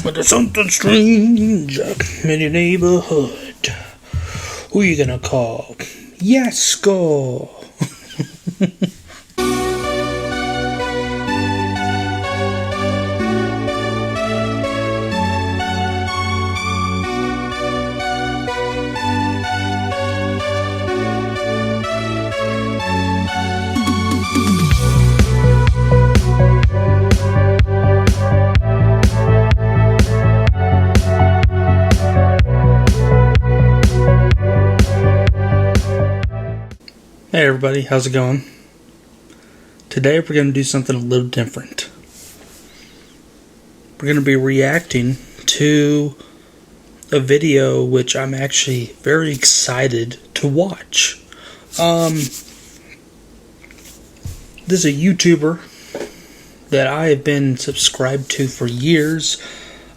But there's something strange in your neighborhood. Who you gonna call? Yasko! Hey everybody, how's it going? Today we're going to do something a little different. We're going to be reacting to a video which I'm actually very excited to watch. This is a YouTuber that I have been subscribed to for years.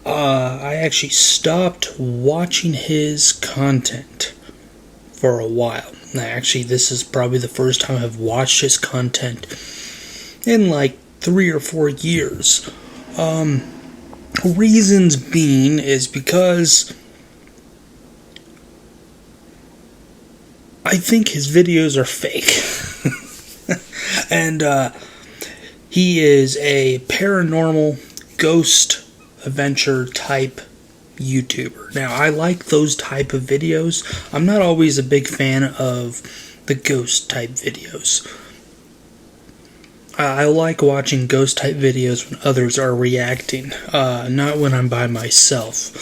I actually stopped watching his content for a while. Actually, this is probably the first time I've watched his content in like 3 or 4 years. Reasons being is because I think his videos are fake. And he is a paranormal ghost adventure type YouTuber. Now, I like those type of videos. I'm not always a big fan of the ghost type videos. I like watching ghost type videos when others are reacting, not when I'm by myself.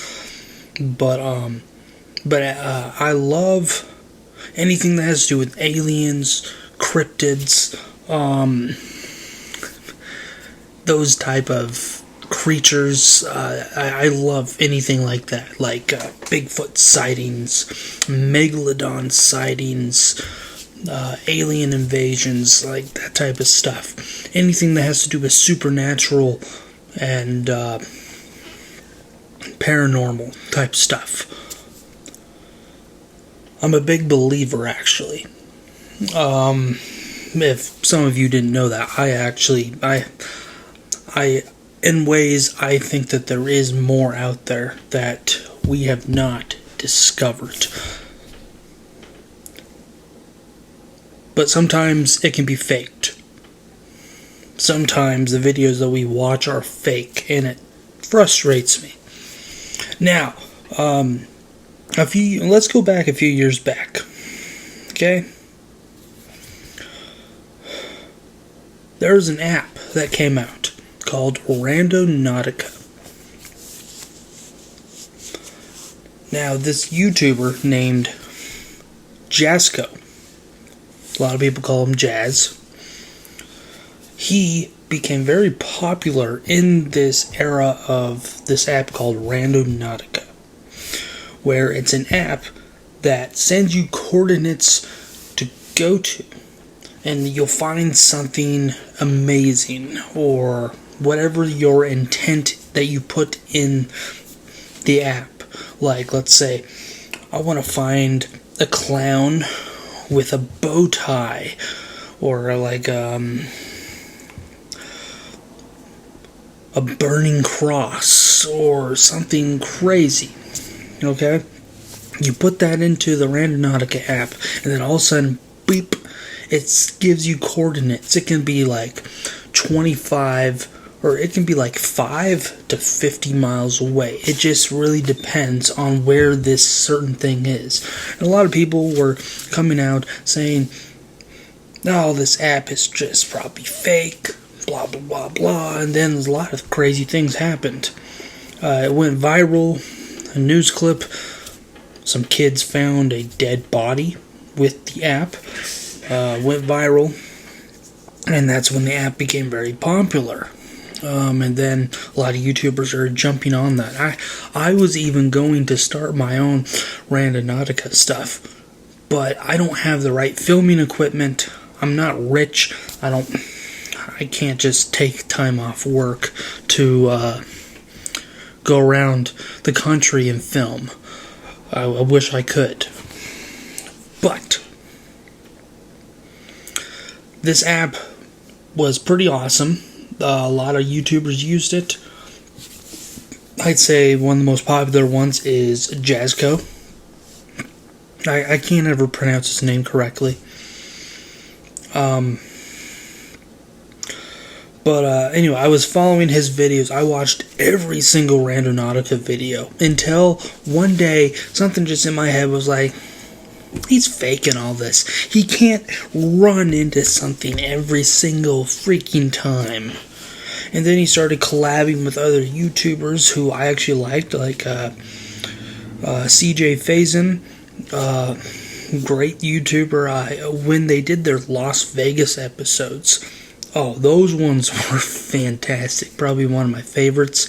But I love anything that has to do with aliens, cryptids, those type of creatures. I love anything like that, like Bigfoot sightings, Megalodon sightings, alien invasions, like that type of stuff. Anything that has to do with supernatural and paranormal type stuff. I'm a big believer, actually. If some of you didn't know that, I in ways, I think that there is more out there that we have not discovered. But sometimes it can be faked. Sometimes the videos that we watch are fake, and it frustrates me. Now, let's go back a few years back. Okay? There was an app that came out called Randonautica. Now, this YouTuber named Jasko, a lot of people call him Jazz, he became very popular in this era of this app called Randonautica, where it's an app that sends you coordinates to go to, and you'll find something amazing, or whatever your intent that you put in the app. Like, let's say, I want to find a clown with a bow tie, or like a burning cross, or something crazy. Okay? You put that into the Randonautica app, and then all of a sudden, beep, it gives you coordinates. It can be like 25, or it can be like 5 to 50 miles away. It just really depends on where this certain thing is. And a lot of people were coming out saying, "Oh, this app is just probably fake, blah, blah, blah, blah." And then a lot of crazy things happened. It went viral, a news clip. Some kids found a dead body with the app. Went viral, and that's when the app became very popular. And then a lot of YouTubers are jumping on that. I was even going to start my own Randonautica stuff, but I don't have the right filming equipment. I'm not rich. I can't just take time off work to go around the country and film. I wish I could. But this app was pretty awesome. A lot of YouTubers used it. I'd say one of the most popular ones is Jazzco. I can't ever pronounce his name correctly. But anyway, I was following his videos. I watched every single Randonautica video until one day something just in my head was like, he's faking all this. He can't run into something every single freaking time. And then he started collabing with other YouTubers who I actually liked, like CJ Faison, great YouTuber. When they did their Las Vegas episodes, oh, those ones were fantastic. Probably one of my favorites.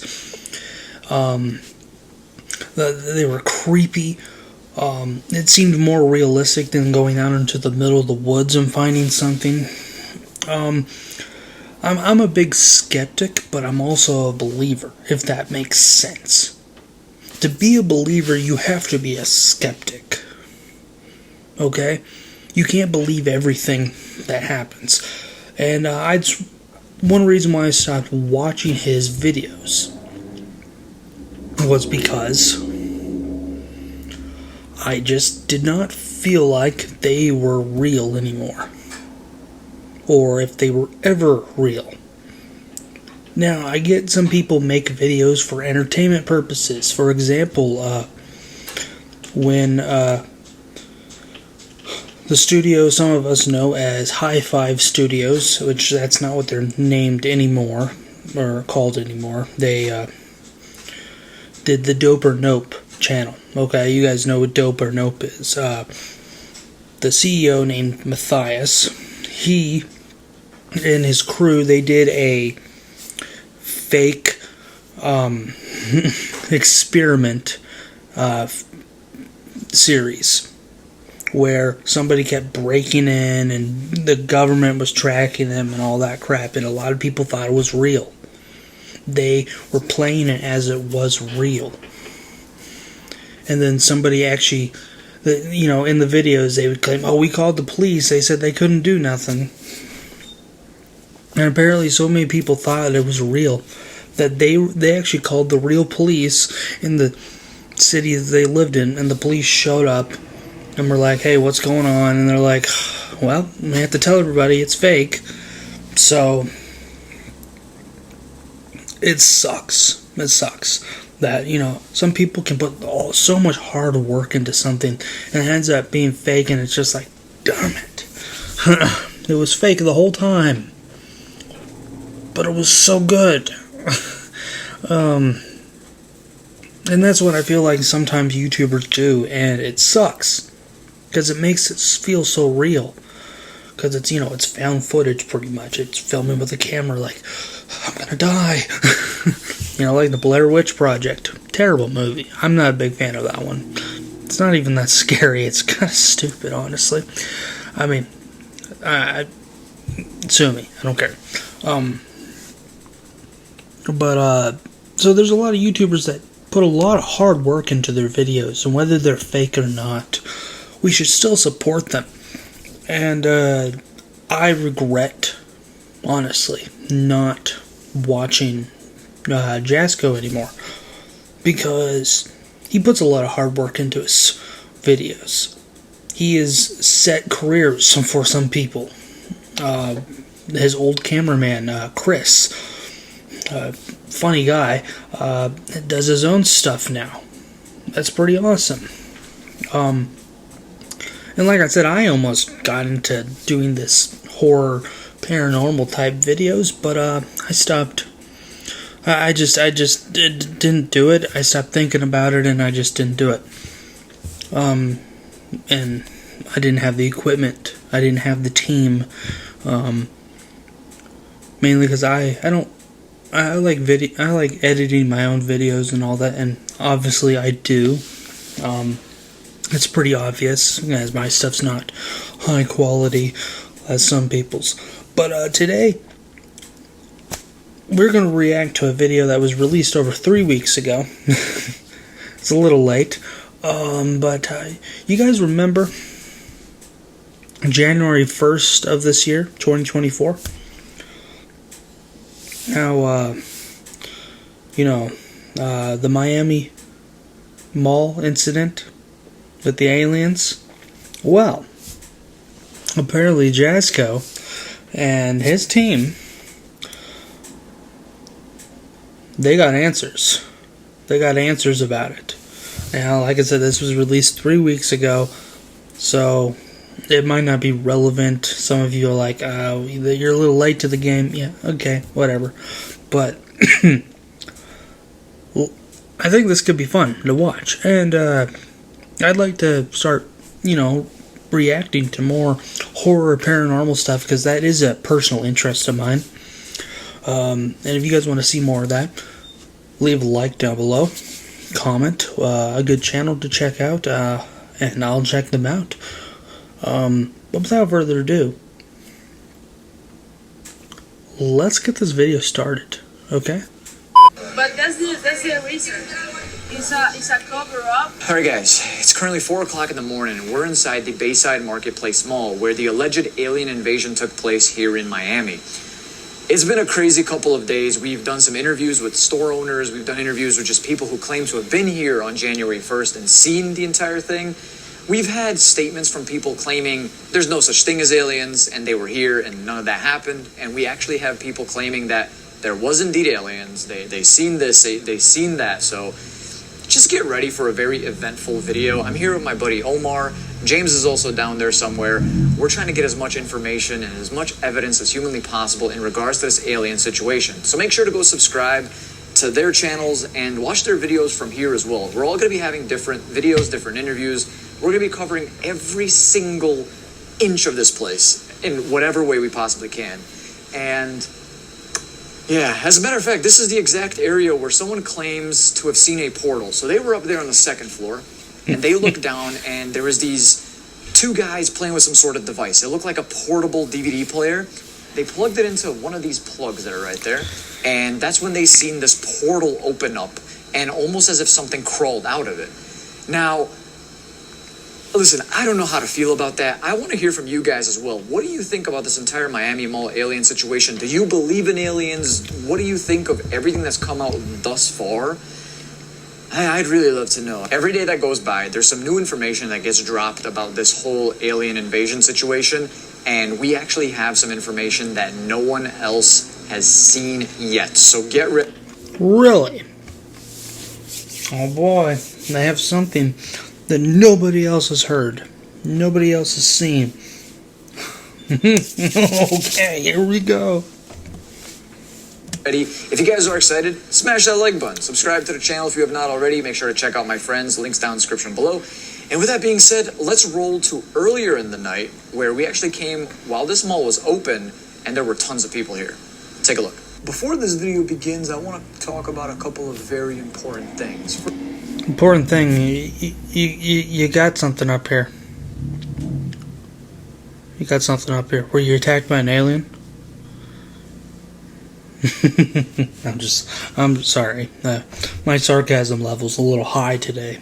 They were creepy. It seemed more realistic than going out into the middle of the woods and finding something. I'm a big skeptic, but I'm also a believer, if that makes sense. To be a believer, you have to be a skeptic. Okay? You can't believe everything that happens. And one reason why I stopped watching his videos was because I just did not feel like they were real anymore. Or if they were ever real. Now, I get some people make videos for entertainment purposes. For example, when the studio some of us know as High Five Studios, which that's not what they're named anymore, or called anymore, they did the Dope or Nope channel. Okay, you guys know what Dope or Nope is. The CEO named Matthias, he and his crew, they did a fake experiment series where somebody kept breaking in and the government was tracking them and all that crap, and a lot of people thought it was real. They were playing it as it was real. And then somebody actually, in the videos they would claim, oh, we called the police, they said they couldn't do nothing. And apparently so many people thought it was real that they actually called the real police in the city that they lived in, and the police showed up and were like, hey, what's going on? And they're like, well, we have to tell everybody it's fake. So it sucks. It sucks that, some people can put so much hard work into something and it ends up being fake, and it's just like, damn it. It was fake the whole time. But it was so good. And that's what I feel like sometimes YouTubers do, and it sucks. Because it makes it feel so real. Because it's, it's found footage pretty much. It's filming with a camera like, I'm gonna die. Like the Blair Witch Project. Terrible movie. I'm not a big fan of that one. It's not even that scary. It's kind of stupid, honestly. I mean, sue me. I don't care. So there's a lot of YouTubers that put a lot of hard work into their videos, and whether they're fake or not, we should still support them. And I regret, honestly, not watching Jazzco anymore, because he puts a lot of hard work into his videos. He has set careers for some people. His old cameraman, Chris, funny guy, does his own stuff now. That's pretty awesome. And like I said, I almost got into doing this horror, paranormal type videos, but I stopped. I just didn't do it. I stopped thinking about it, and I just didn't do it. And I didn't have the equipment. I didn't have the team. Mainly because I like editing my own videos and all that, and obviously I do. It's pretty obvious, as my stuff's not high quality as some people's. But today, we're going to react to a video that was released over 3 weeks ago. It's a little late. But you guys remember January 1st of this year, 2024? How, the Miami Mall incident with the aliens. Well, apparently Jazzco and his team, they got answers. They got answers about it. Now, like I said, this was released 3 weeks ago, so it might not be relevant. Some of you are like, you're a little late to the game. Yeah, okay, whatever. But well, I think this could be fun to watch. And I'd like to start, reacting to more horror paranormal stuff, because that is a personal interest of mine. And if you guys want to see more of that, leave a like down below, comment, a good channel to check out, and I'll check them out. But without further ado, let's get this video started, okay? But that's the reason. It's a cover-up. Alright guys, it's currently 4 o'clock in the morning and we're inside the Bayside Marketplace Mall where the alleged alien invasion took place here in Miami. It's been a crazy couple of days. We've done some interviews with store owners, we've done interviews with just people who claim to have been here on January 1st and seen the entire thing. We've had statements from people claiming there's no such thing as aliens and they were here and none of that happened. And we actually have people claiming that there was indeed aliens, they seen this, they seen that. So just get ready for a very eventful video. I'm here with my buddy Omar. James is also down there somewhere. We're trying to get as much information and as much evidence as humanly possible in regards to this alien situation. So make sure to go subscribe to their channels and watch their videos from here as well. We're all going to be having different videos, different interviews. We're going to be covering every single inch of this place in whatever way we possibly can. And yeah, as a matter of fact, this is the exact area where someone claims to have seen a portal. So they were up there on the second floor, and they looked down, and there was these two guys playing with some sort of device. It looked like a portable DVD player. They plugged it into one of these plugs that are right there, and that's when they seen this portal open up, and almost as if something crawled out of it. Now, listen, I don't know how to feel about that. I want to hear from you guys as well. What do you think about this entire Miami Mall alien situation? Do you believe in aliens? What do you think of everything that's come out thus far? I'd really love to know. Every day that goes by, there's some new information that gets dropped about this whole alien invasion situation, and we actually have some information that no one else has seen yet. So get ready. Really? Oh boy, I have something that nobody else has heard, nobody else has seen. Okay, here we go. Ready? If you guys are excited, smash that like button. Subscribe to the channel if you have not already. Make sure to check out my friends. Links down in the description below. And with that being said, let's roll to earlier in the night where we actually came while this mall was open and there were tons of people here. Take a look. Before this video begins, I want to talk about a couple of very important things. Important thing, you got something up here. You got something up here. Were you attacked by an alien? I'm sorry. My sarcasm level's a little high today.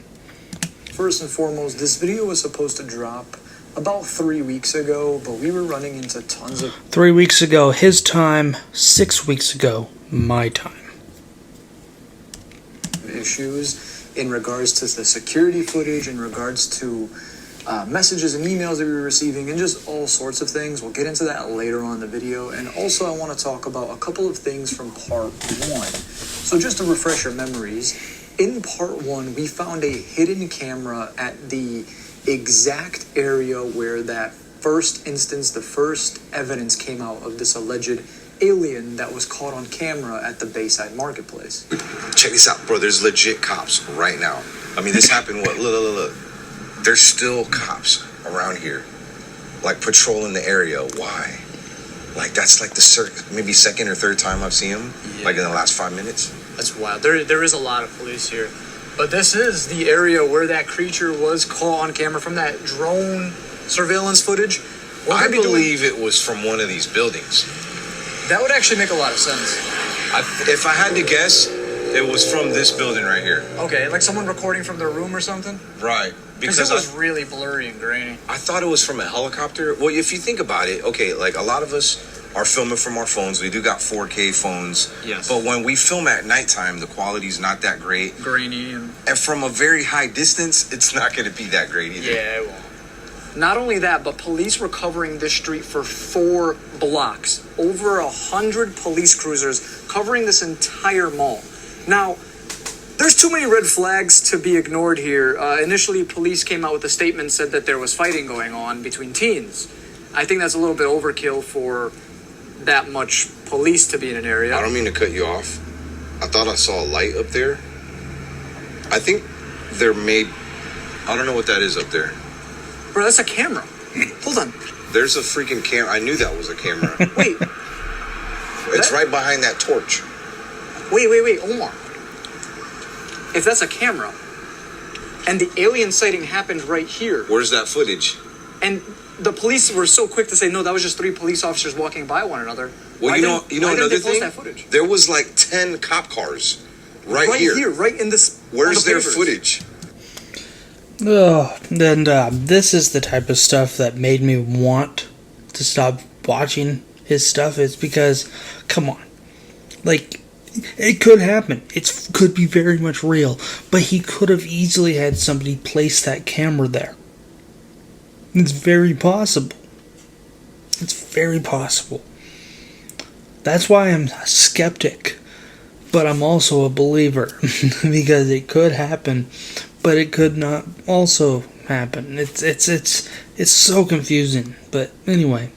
First and foremost, this video was supposed to drop about 3 weeks ago, but we were running into tons of 3 weeks ago, his time. 6 weeks ago, my time. Issues in regards to the security footage, in regards to messages and emails that we were receiving, and just all sorts of things. We'll get into that later on in the video. And also I want to talk about a couple of things from part 1. So just to refresh your memories, in part 1 we found a hidden camera at the exact area where that first instance, the first evidence came out of this alleged alien that was caught on camera at the Bayside Marketplace. Check this out, bro. There's legit cops right now. I mean, this happened, what? Look. There's still cops around here, like, patrolling the area. Why? Like, that's like the maybe second or third time I've seen them, like, in the last 5 minutes. That's wild. There is a lot of police here. But this is the area where that creature was caught on camera from that drone surveillance footage. I believe it was from one of these buildings. That would actually make a lot of sense. If I had to guess, it was from this building right here. Okay, like someone recording from their room or something? Right. Because it was really blurry and grainy. I thought it was from a helicopter. Well, if you think about it, okay, like a lot of us, are filming from our phones. We do got 4K phones. Yes. But when we film at nighttime, the quality's not that great. Grainy And from a very high distance, it's not going to be that great either. yeah, it won't. Not only that, but police were covering this street for 4 blocks. Over 100 police cruisers covering this entire mall. Now, there's too many red flags to be ignored here. Initially, police came out with a statement, said that there was fighting going on between teens. I think that's a little bit overkill for that much police to be in an area. I don't mean to cut you off. I thought I saw a light up there. I think there may... I don't know what that is up there. Bro, that's a camera. Hold on. There's a freaking camera. I knew that was a camera. Wait, It's right behind that torch. wait, Omar. If that's a camera, and the alien sighting happened right here, Where's that footage? and the police were so quick to say, no, that was just 3 police officers walking by one another. Well, Why you know didn't another they post thing? that footage? There was like 10 cop cars right here, here. right in this. Where's on the their papers. footage? Oh, and this is the type of stuff that made me want to stop watching his stuff. Is because, come on, like, it could happen. It could be very much real, but he could have easily had somebody place that camera there. It's very possible. It's very possible. That's why I'm a skeptic, but I'm also a believer because it could happen. But it could not also happen. It's so confusing. But anyway.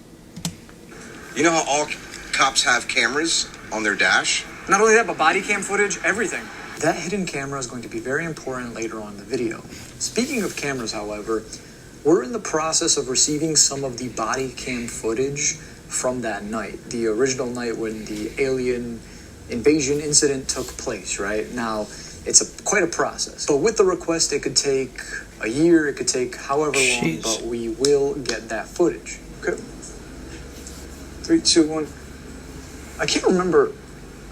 You know how all cops have cameras on their dash? Not only that, but body cam footage, everything. That hidden camera is going to be very important later on in the video. Speaking of cameras, however, we're in the process of receiving some of the body cam footage from that night. The original night when the alien invasion incident took place, right? Now, it's quite a process. But with the request, it could take a year, it could take however long, Jeez. but we will get that footage. Okay. 3, 2, 1. I can't remember.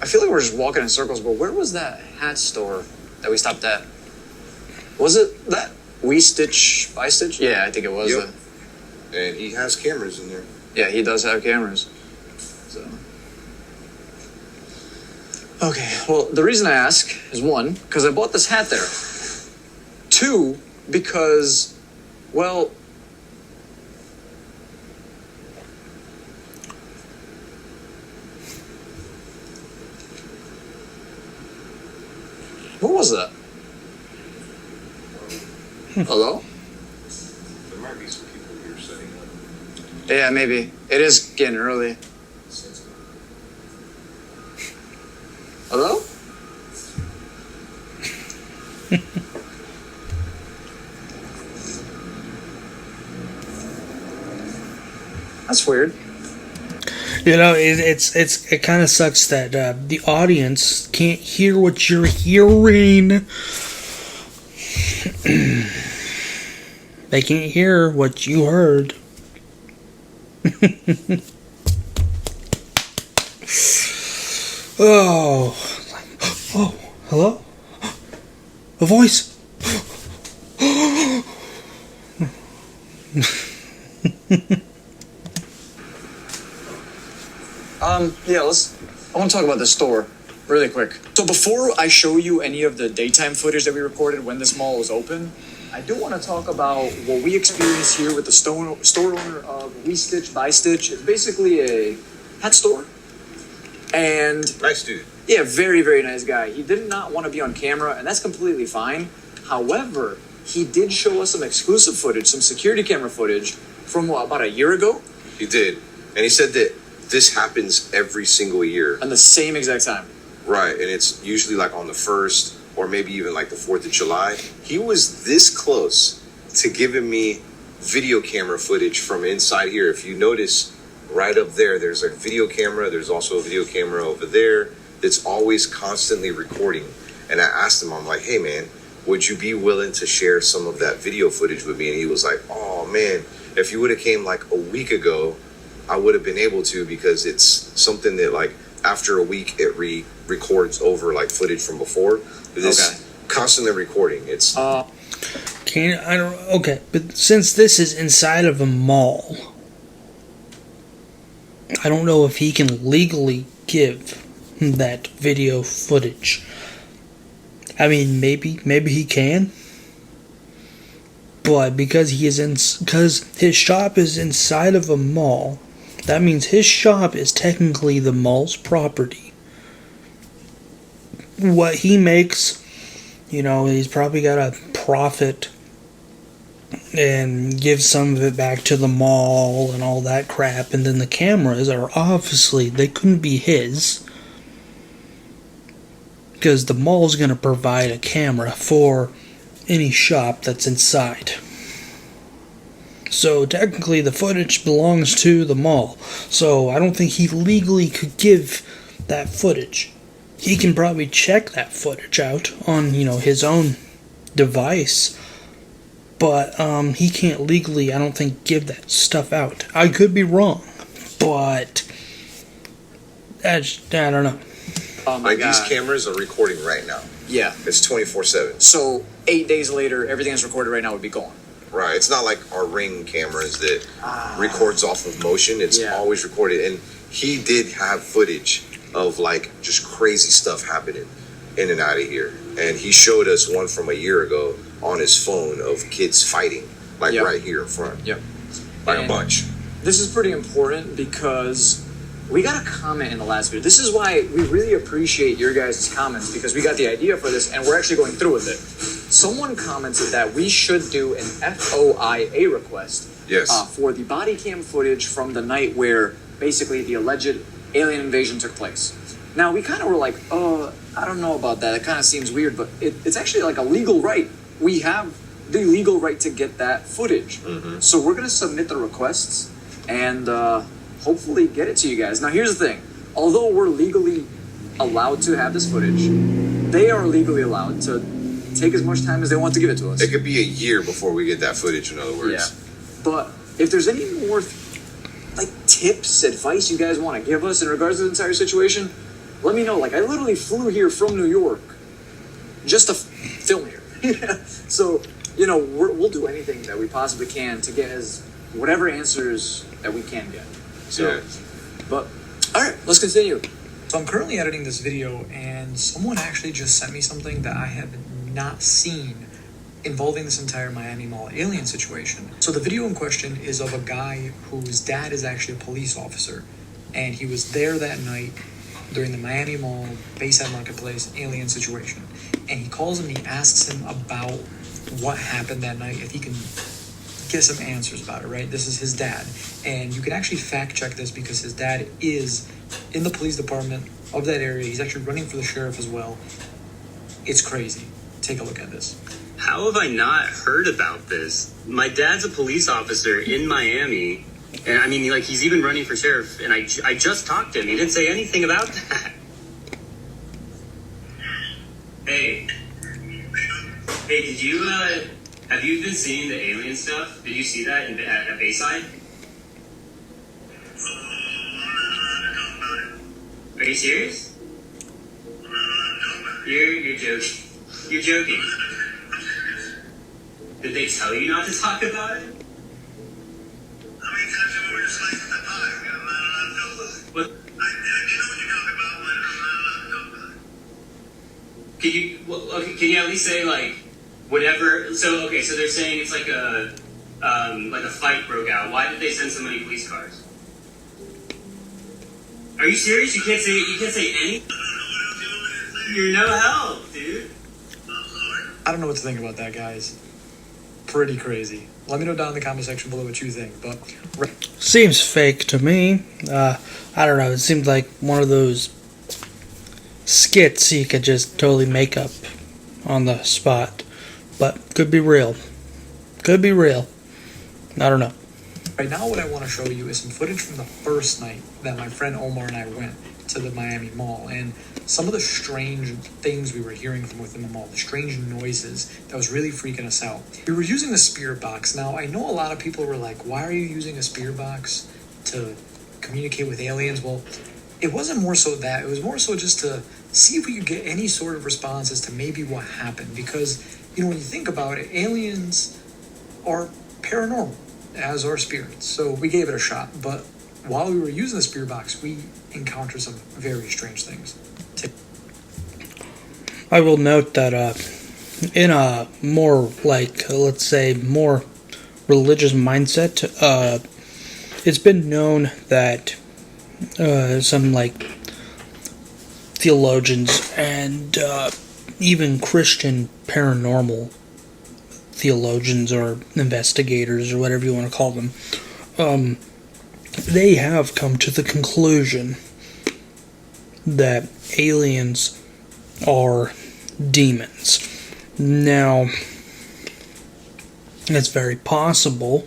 I feel like we're just walking in circles, but where was that hat store that we stopped at? Was it that We Stitch by Stitch? Yeah, I think it was. Yep. And he has cameras in there. Yeah, he does have cameras. So. Okay, well, the reason I ask is 1, because I bought this hat there. 2, because, well, what was that? Hello? There might be some people here setting up. Yeah, maybe. It is getting early. Hello? That's weird. You know, it kind of sucks that the audience can't hear what you're hearing. They can't hear what you heard. Oh, hello? A voice. Yeah, I want to talk about the store really quick. So before I show you any of the daytime footage that we recorded when this mall was open, I do want to talk about what we experienced here with the store owner of We Stitch by Stitch. It's basically a hat store. And Nice dude. yeah, very, very nice guy. He did not want to be on camera, and that's completely fine. However, he did show us some exclusive footage, some security camera footage from about a year ago. He did. And he said that this happens every single year. And the same exact time. Right. And it's usually like on the 1st or maybe even like the 4th of July. He was this close to giving me video camera footage from inside here. If you notice right up there, there's a video camera. There's also a video camera over there that's always constantly recording. And I asked him, I'm like, hey man, would you be willing to share some of that video footage with me? And he was like, oh man, if you would have came like a week ago, I would have been able to, because it's something that like after a week it records over like footage from before. This constantly recording. It's Okay, but since this is inside of a mall, I don't know if he can legally give that video footage. I mean, maybe he can, but because his shop is inside of a mall, that means his shop is technically the mall's property. What he makes, he's probably got a profit and gives some of it back to the mall and all that crap, and then the cameras are obviously, they couldn't be his, because the mall's going to provide a camera for any shop that's inside. So technically the footage belongs to the mall, so I don't think he legally could give that footage. He can probably check that footage out on, his own device, but he can't legally, I don't think, give that stuff out. I could be wrong, but I don't know. Like these cameras are recording right now. Yeah. It's 24/7. So 8 days later, everything that's recorded right now would be gone. Right. It's not like our Ring cameras that records off of motion. It's always recorded. And he did have footage of like just crazy stuff happening in and out of here. And he showed us one from a year ago on his phone of kids fighting, like right here in front. Yep. Like a bunch. This is pretty important because we got a comment in the last video. This is why we really appreciate your guys' comments, because we got the idea for this and we're actually going through with it. Someone commented that we should do an FOIA request for the body cam footage from the night where basically the alleged alien invasion took place. Now, we kind of were like, I don't know about that. It kind of seems weird, but it's actually like a legal right. We have the legal right to get that footage. Mm-hmm. So we're going to submit the requests and hopefully get it to you guys. Now, here's the thing. Although we're legally allowed to have this footage, they are legally allowed to take as much time as they want to give it to us. It could be a year before we get that footage, in other words. Yeah. But if there's any more tips, advice you guys want to give us in regards to the entire situation, let me know. Like, I literally flew here from New York just to film here. So, we'll do anything that we possibly can to get whatever answers that we can get. So, but, all right, let's continue. So I'm currently editing this video, and someone actually just sent me something that I have not seen involving this entire Miami Mall alien situation. So the video in question is of a guy whose dad is actually a police officer, and he was there that night during the Miami Mall Bayside Marketplace alien situation. And he calls him, he asks him about what happened that night, if he can get some answers about it, right? This is his dad. And you can actually fact check this because his dad is in the police department of that area. He's actually running for the sheriff as well. It's crazy. Take a look at this. How have I not heard about this? My dad's a police officer in Miami. And I mean, he's even running for sheriff. And I just talked to him. He didn't say anything about that. Hey, did you, have you been seeing the alien stuff? Did you see that at Bayside? Are you serious? You're joking. You're joking. Did they tell you not to talk about it? What? Can you at least say whatever? So they're saying it's like a fight broke out. Why did they send so many police cars? Are you serious? You can't say anything? You're no help, dude. I don't know what to think about that, guys. Pretty crazy. Let me know down in the comment section below what you think. But seems fake to me. I don't know. It seems like one of those skits you could just totally make up on the spot, but could be real. Could be real. I don't know. Right now, what I want to show you is some footage from the first night that my friend Omar and I went to the Miami Mall, and some of the strange things we were hearing from within the mall, the strange noises that was really freaking us out. We were using the spirit box. Now, I know a lot of people were like, why are you using a spirit box to communicate with aliens? Well, it wasn't more so that. It was more so just to see if we could get any sort of response as to maybe what happened. Because, when you think about it, aliens are paranormal, as are spirits. So we gave it a shot. But while we were using the spirit box, we encountered some very strange things. I will note that in a more, like, let's say, more religious mindset, it's been known that some, like, theologians and even Christian paranormal theologians or investigators or whatever you want to call them, they have come to the conclusion that aliens are demons. Now, it's very possible.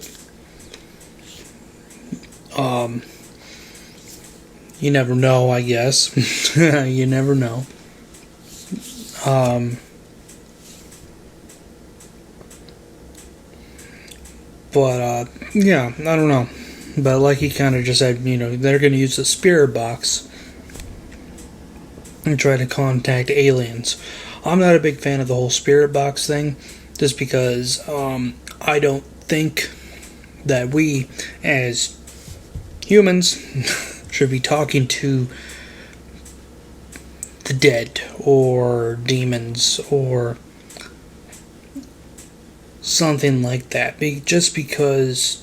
You never know, I guess. You never know. But, yeah, I don't know. But like he kind of just said, you know, they're going to use the spirit box and try to contact aliens. I'm not a big fan of the whole spirit box thing, just because I don't think that we, as humans, should be talking to the dead or demons or something like that. Just because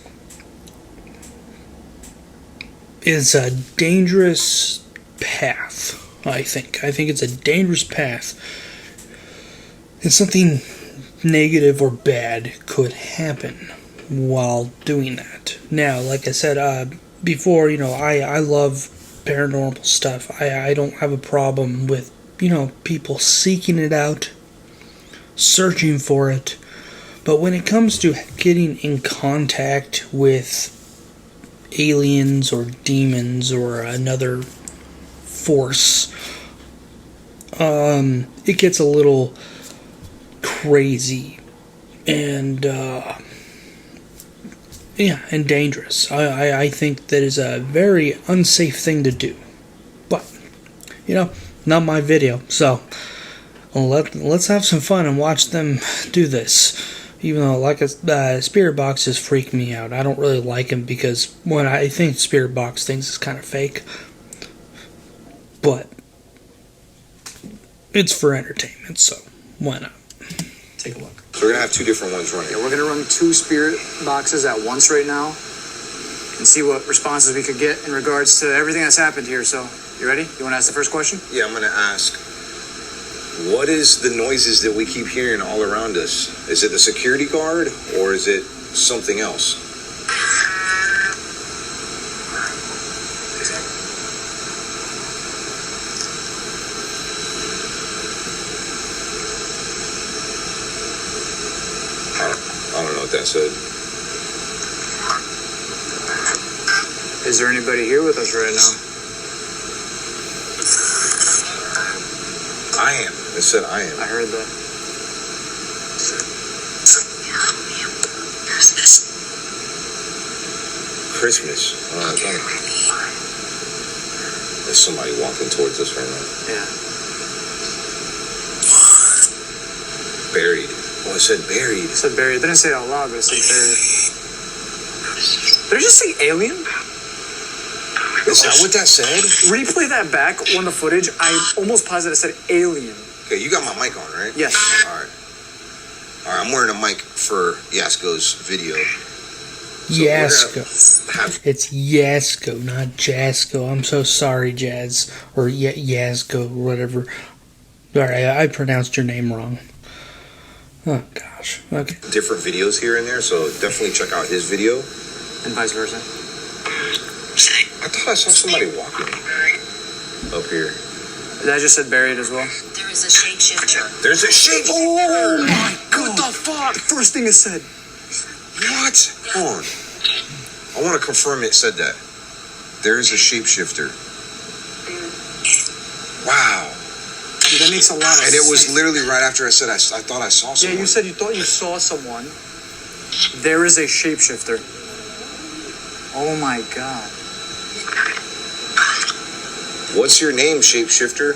it's a dangerous path, I think. I think it's a dangerous path. And something negative or bad could happen while doing that. Now, like I said before, you know, I love paranormal stuff. I don't have a problem with, you know, people seeking it out, searching for it. But when it comes to getting in contact with aliens or demons or another force, it gets a little crazy and and dangerous. I think that is a very unsafe thing to do. But, you know, not my video, so let's have some fun and watch them do this. Even though, like, spirit boxes freak me out. I don't really like them because, when I think spirit box things is kind of fake. But it's for entertainment, so why not? Take a look. So we're gonna have two different ones running. Yeah, we're gonna run 2 spirit boxes at once right now and see what responses we could get in regards to everything that's happened here. So, you ready? You wanna ask the first question? Yeah, I'm gonna ask, what is the noises that we keep hearing all around us? Is it the security guard or is it something else? I don't know what that said. Is there anybody here with us right now? I am. It said I am. I heard that. Christmas. There's somebody walking towards us right now. Yeah. Buried. Oh, it said buried. It said buried. It didn't say it out loud, but it said buried. Did it just say alien? Is that what that said? Replay that back on the footage. I almost positive it said alien. Okay, you got my mic on, right? Yes. All right. I'm wearing a mic for Yasko's video. Yasko. It's Yasko, not Jasko. I'm so sorry, Jazz. Or Yasko, or whatever. Alright, I pronounced your name wrong. Oh, gosh. Okay. Different videos here and there, so definitely check out his video. And vice versa. I thought I saw somebody walking up here. That just said buried as well. There is a shapeshifter. There's a shapeshifter! Oh my god! What the fuck? First thing it said. What? Hold on. I want to confirm it said that. There is a shapeshifter. Wow. Dude, that makes a lot of sense. And it was literally right after I said I thought I saw someone. Yeah, you said you thought you saw someone. There is a shapeshifter. Oh my god. What's your name, shapeshifter?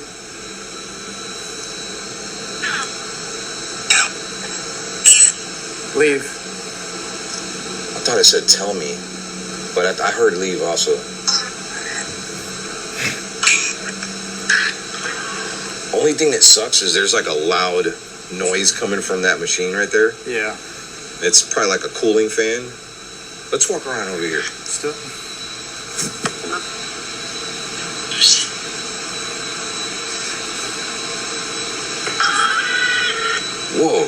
Leave. I thought it said tell me. But I heard leave also. Only thing that sucks is there's like a loud noise coming from that machine right there. Yeah. It's probably like a cooling fan. Let's walk around over here. Still. Whoa.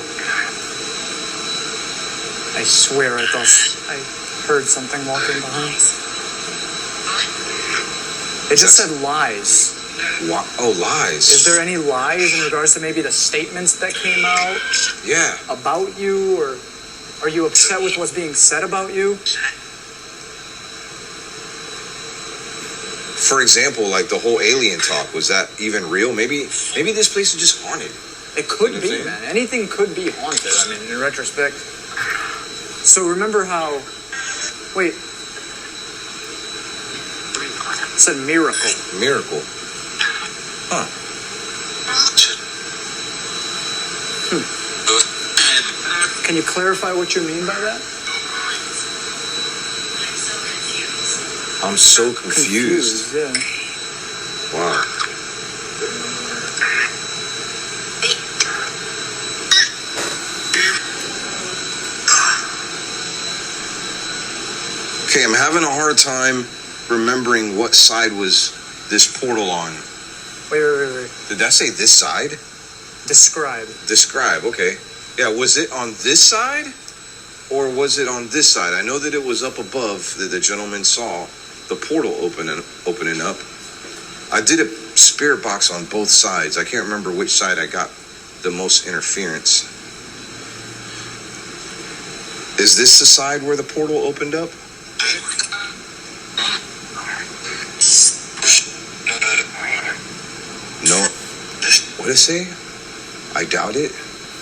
I swear I heard something walking behind. It just said lies. Oh, lies. Is there any lies in regards to maybe the statements that came out Yeah. about you, or are you upset with what's being said about you? For example, like the whole alien talk, was that even real? Maybe this place is just haunted. It could You know what I'm be, saying? man. Anything could be haunted. I mean, in retrospect. So remember how? Wait. It said miracle. Miracle. Huh. Can you clarify what you mean by that? I'm so confused. Yeah. Wow. Okay, I'm having a hard time remembering what side was this portal on. Wait. Did that say this side? Describe. Describe, okay. Yeah, was it on this side? Or was it on this side? I know that it was up above that the gentleman saw the portal opening up. I did a spirit box on both sides. I can't remember which side I got the most interference. Is this the side where the portal opened up? No. What did it say? I doubt it.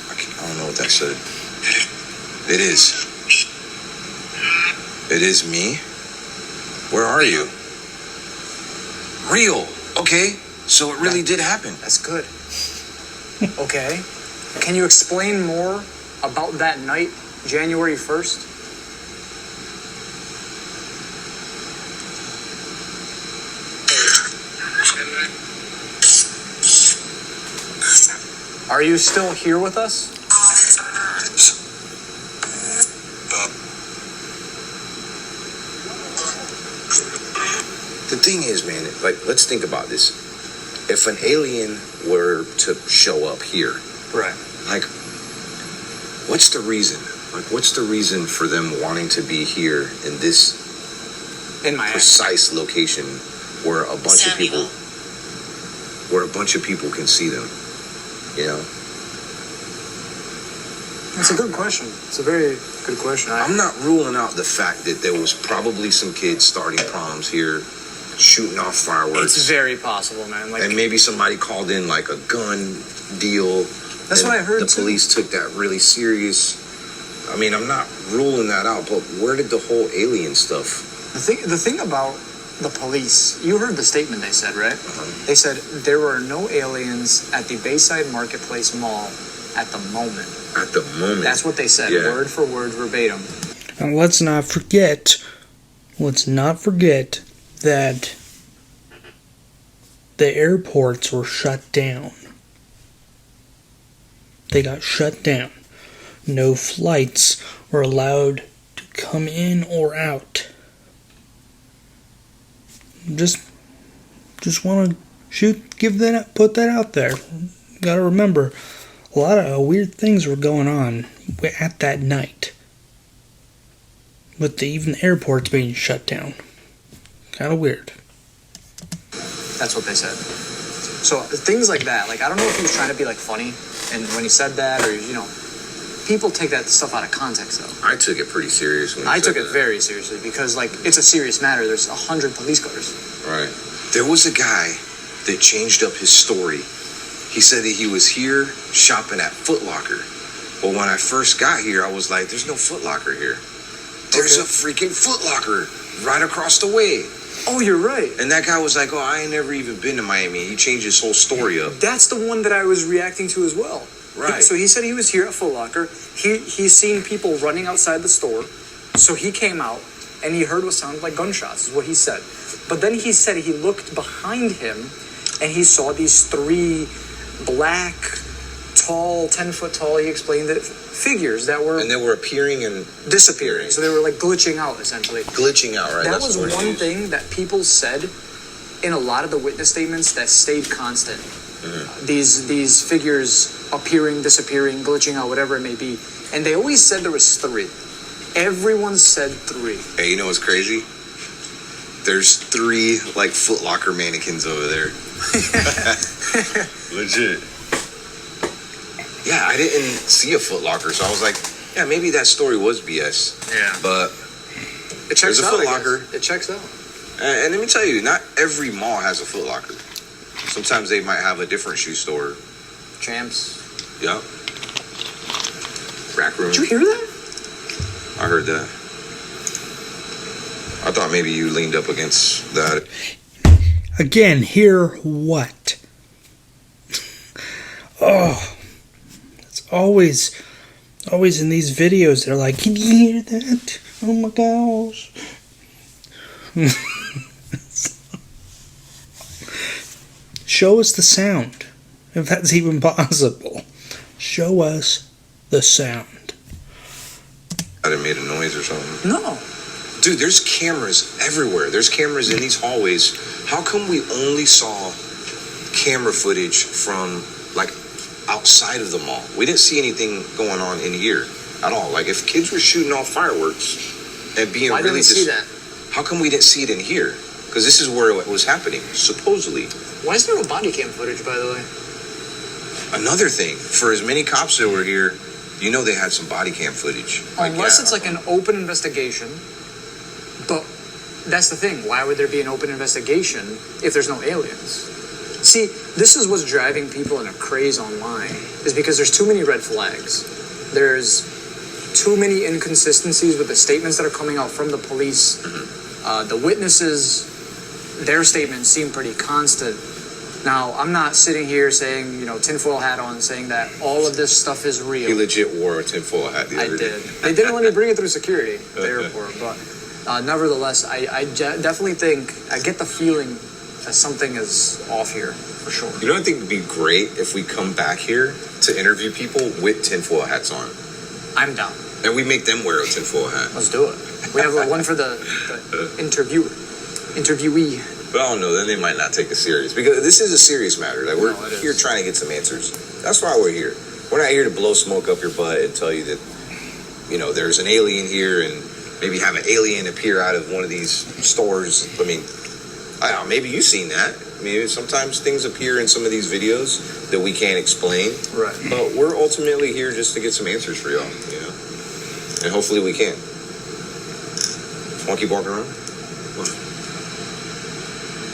I don't know what that said. It is. It is me. Where are you? Real. Okay. So it really did happen. That's good. Okay. Can you explain more about that night, January 1st? Are you still here with us? The thing is, man, like, let's think about this. If an alien were to show up here, Right. like, what's the reason? Like, what's the reason for them wanting to be here in this In Miami. precise location where a bunch of people can see them? You know? That's a good question. It's a very good question. I'm not ruling out the fact that there was probably some kids starting proms here, shooting off fireworks. It's very possible, man. Like, And maybe somebody called in like a gun deal. That's and what I heard, The too. police took that really serious. I mean, I'm not ruling that out, but where did the whole alien stuff? the thing about the police, you heard the statement they said, right? They said there were no aliens at the Bayside Marketplace Mall at the moment. At the moment. That's what they said, Yeah. word for word, verbatim. And let's not forget that the airports were shut down. They got shut down. No flights were allowed to come in or out. Just want to put that out there. Got to remember, a lot of weird things were going on at that night. With even the airports being shut down. Kind of weird. That's what they said. So things like that, like, I don't know if he was trying to be like funny, and when he said that, or, you know, people take that stuff out of context, though. I took it pretty serious when I you took said it that. very seriously because, like, it's a serious matter. There's 100 police cars. Right. There was a guy that changed up his story. He said that he was here shopping at Foot Locker. Well, when I first got here, I was like, there's no Foot Locker here. There's a freaking Foot Locker right across the way. Oh, you're right. And that guy was like, oh, I ain't never even been to Miami. He changed his whole story up. That's the one that I was reacting to as well. Right. So he said he was here at Foot Locker. He's seen people running outside the store. So he came out and he heard what sounded like gunshots, is what he said. But then he said he looked behind him, and he saw these 3 black, tall, 10-foot tall, he explained it, figures that were... And they were appearing and disappearing. So they were like glitching out, essentially. Glitching out, right? That was one thing that people said in a lot of the witness statements that stayed constant. These figures appearing, disappearing, glitching out, whatever it may be. And they always said there was 3. Everyone said 3. Hey, you know what's crazy? There's 3 like Foot Locker mannequins over there. Legit. Yeah, I didn't see a Foot Locker, so I was like, yeah, maybe that story was BS. Yeah. But It checks there's a out. Foot Locker. It checks out. And let me tell you, not every mall has a Foot Locker. Sometimes they might have a different shoe store. Champs. Yep. Rack room. Did you hear that? I heard that. I thought maybe you leaned up against that. Again, hear what? Oh, it's always in these videos. They're like, can you hear that? Oh my gosh. Show us the sound, if that's even possible. Show us the sound. I done made a noise or something. No. Dude, there's cameras everywhere. There's cameras in these hallways. How come we only saw camera footage from, like, outside of the mall? We didn't see anything going on in here at all. Like, if kids were shooting off fireworks and being Why really... didn't we see that? How come we didn't see it in here? Because this is where it was happening, supposedly. Why is there no body cam footage, by the way? Another thing, for as many cops that were here, you know they had some body cam footage. Unless it's like an open investigation. But that's the thing. Why would there be an open investigation if there's no aliens? See, this is what's driving people in a craze online, is because there's too many red flags. There's too many inconsistencies with the statements that are coming out from the police. The witnesses, their statements seem pretty constant. Now, I'm not sitting here saying, tinfoil hat on, saying that all of this stuff is real. He legit wore a tinfoil hat the other day. I did. They didn't let me bring it through security at the airport, but nevertheless, I definitely think, I get the feeling that something is off here, for sure. You know, I think it'd be great if we come back here to interview people with tinfoil hats on. I'm down. And we make them wear a tinfoil hat. Let's do it. We have one for the interviewee. But I don't know, then they might not take it serious. Because this is a serious matter. Like, we're it here is. trying to get some answers. That's why we're here. We're not here to blow smoke up your butt and tell you that, there's an alien here and maybe have an alien appear out of one of these stores. I mean, I don't know, maybe you've seen that. I mean, sometimes things appear in some of these videos that we can't explain. Right. But we're ultimately here just to get some answers for y'all, And hopefully we can. Want to keep walking around? What?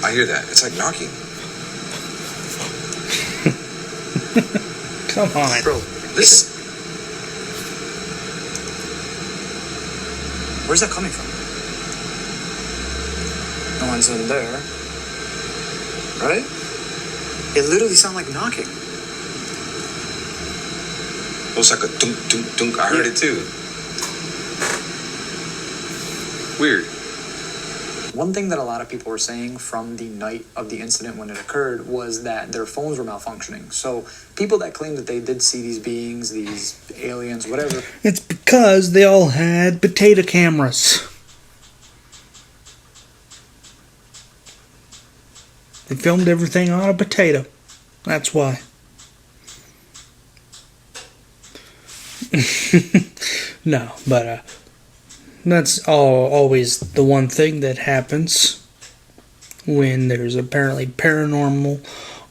I hear that. It's like knocking. Come on. Bro, listen. Where's that coming from? No one's in there. Right? It literally sounded like knocking. It was like a dunk, dunk, dunk. I heard it too. Weird. One thing that a lot of people were saying from the night of the incident when it occurred was that their phones were malfunctioning. So people that claim that they did see these beings, these aliens, whatever. It's because they all had potato cameras. They filmed everything on a potato. That's why. No, but that's always the one thing that happens when there's apparently paranormal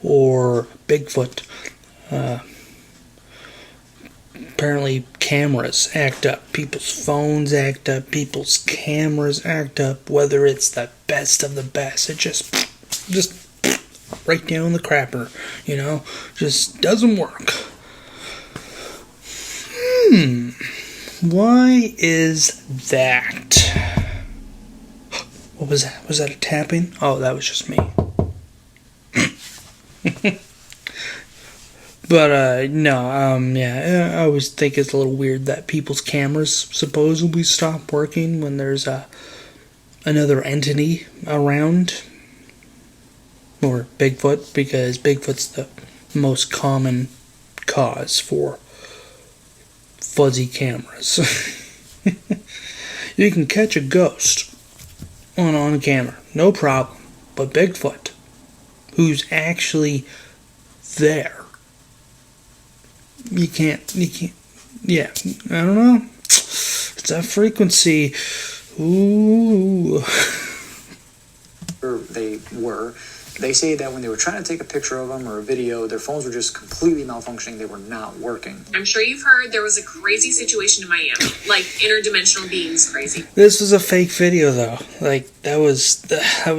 or Bigfoot. Apparently cameras act up. People's phones act up. People's cameras act up. Whether it's the best of the best. It just right down the crapper. Just doesn't work. Why is that? What was that? Was that a tapping? Oh, that was just me. But, no, yeah, I always think it's a little weird that people's cameras supposedly stop working when there's another entity around, or Bigfoot, because Bigfoot's the most common cause for fuzzy cameras. You can catch a ghost on camera, no problem. But Bigfoot, who's actually there, you can't, yeah, I don't know. It's that frequency. Ooh. They say that when they were trying to take a picture of them or a video, their phones were just completely malfunctioning. They were not working. I'm sure you've heard there was a crazy situation in Miami, like interdimensional beings crazy. This was a fake video, though. Like, that was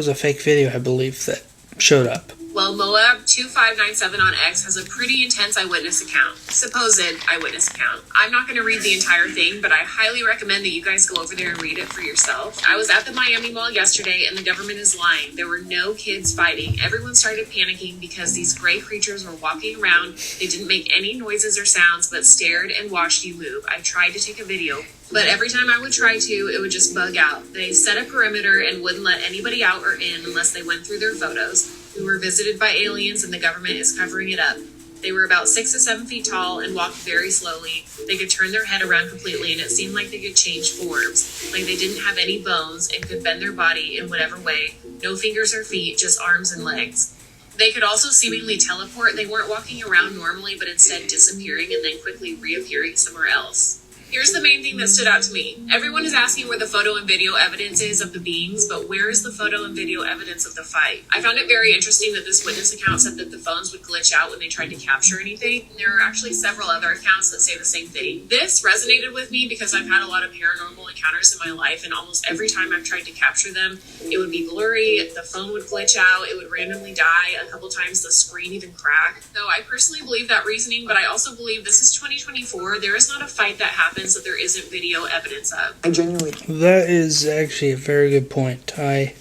a fake video, I believe, that showed up. Well, Moab2597 on X has a pretty intense eyewitness account. Supposed eyewitness account. I'm not going to read the entire thing, but I highly recommend that you guys go over there and read it for yourself. I was at the Miami Mall yesterday, and the government is lying. There were no kids fighting. Everyone started panicking because these gray creatures were walking around. They didn't make any noises or sounds, but stared and watched you move. I tried to take a video, but every time I would try to, it would just bug out. They set a perimeter and wouldn't let anybody out or in unless they went through their photos. We were visited by aliens and the government is covering it up. They were about 6 to 7 feet tall and walked very slowly. They could turn their head around completely and it seemed like they could change forms. Like they didn't have any bones and could bend their body in whatever way. No fingers or feet, just arms and legs. They could also seemingly teleport. They weren't walking around normally, but instead disappearing and then quickly reappearing somewhere else. Here's the main thing that stood out to me. Everyone is asking where the photo and video evidence is of the beings, but where is the photo and video evidence of the fight? I found it very interesting that this witness account said that the phones would glitch out when they tried to capture anything. And there are actually several other accounts that say the same thing. This resonated with me because I've had a lot of paranormal encounters in my life, and almost every time I've tried to capture them, it would be blurry, the phone would glitch out, it would randomly die, a couple times the screen even cracked. Though I personally believe that reasoning, but I also believe this is 2024. There is not a fight that happens that there isn't video evidence of. That is actually a very good point. I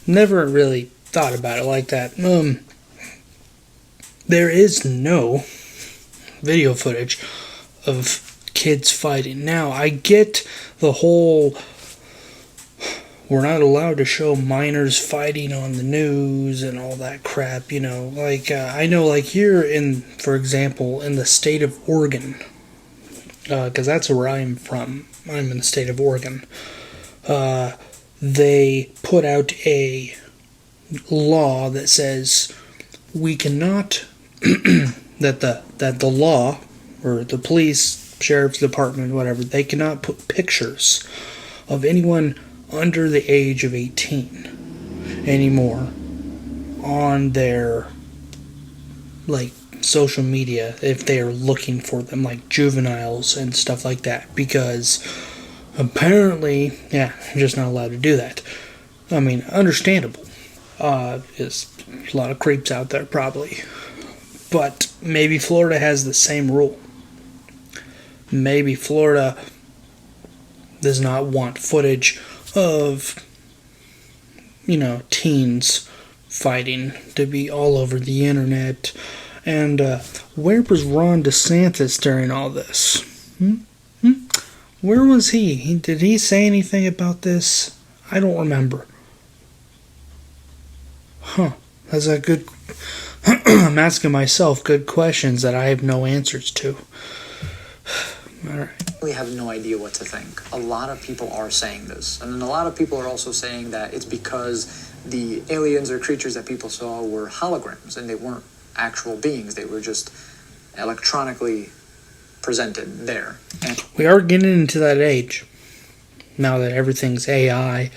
never really thought about it like that. There is no video footage of kids fighting. Now, I get the whole we're not allowed to show minors fighting on the news and all that crap, you know. Like, I know, like, here in, for example, in the state of Oregon, because that's where I'm from. I'm in the state of Oregon. They put out a law that says we cannot that the law or the police, sheriff's department, whatever, they cannot put pictures of anyone under the age of 18 anymore on their social media if they are looking for them, like juveniles and stuff like that, because apparently, you're just not allowed to do that. I mean, understandable. There's a lot of creeps out there, probably. But maybe Florida has the same rule. Maybe Florida does not want footage of, teens fighting to be all over the internet. And where was Ron DeSantis during all this? Where was he? Did he say anything about this? I don't remember. That's a good... I'm asking myself good questions that I have no answers to. Alright. We have no idea what to think. A lot of people are saying this. And then a lot of people are also saying that it's because the aliens or creatures that people saw were holograms and they weren't actual beings. They were just electronically presented there. And we are getting into that age now that everything's AI.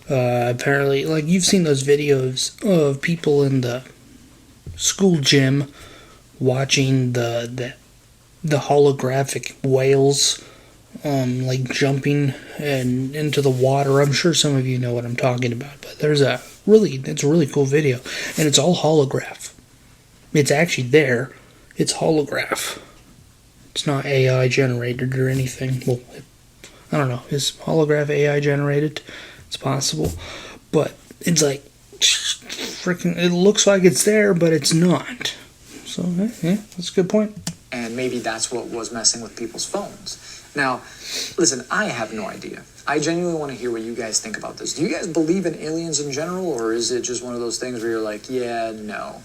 Apparently, like, you've seen those videos of people in the school gym watching the holographic whales jumping and into the water. I'm sure some of you know what I'm talking about, but it's a really cool video, and it's all holograph. It's actually there. It's holograph. It's not AI generated or anything. Well, I don't know. Is holograph AI generated? It's possible. But it's like, freaking, it looks like it's there, but it's not. So, yeah, that's a good point. and maybe that's what was messing with people's phones. Now, listen, I have no idea. I genuinely want to hear what you guys think about this. Do you guys believe in aliens in general, or is it just one of those things where you're like, yeah, no,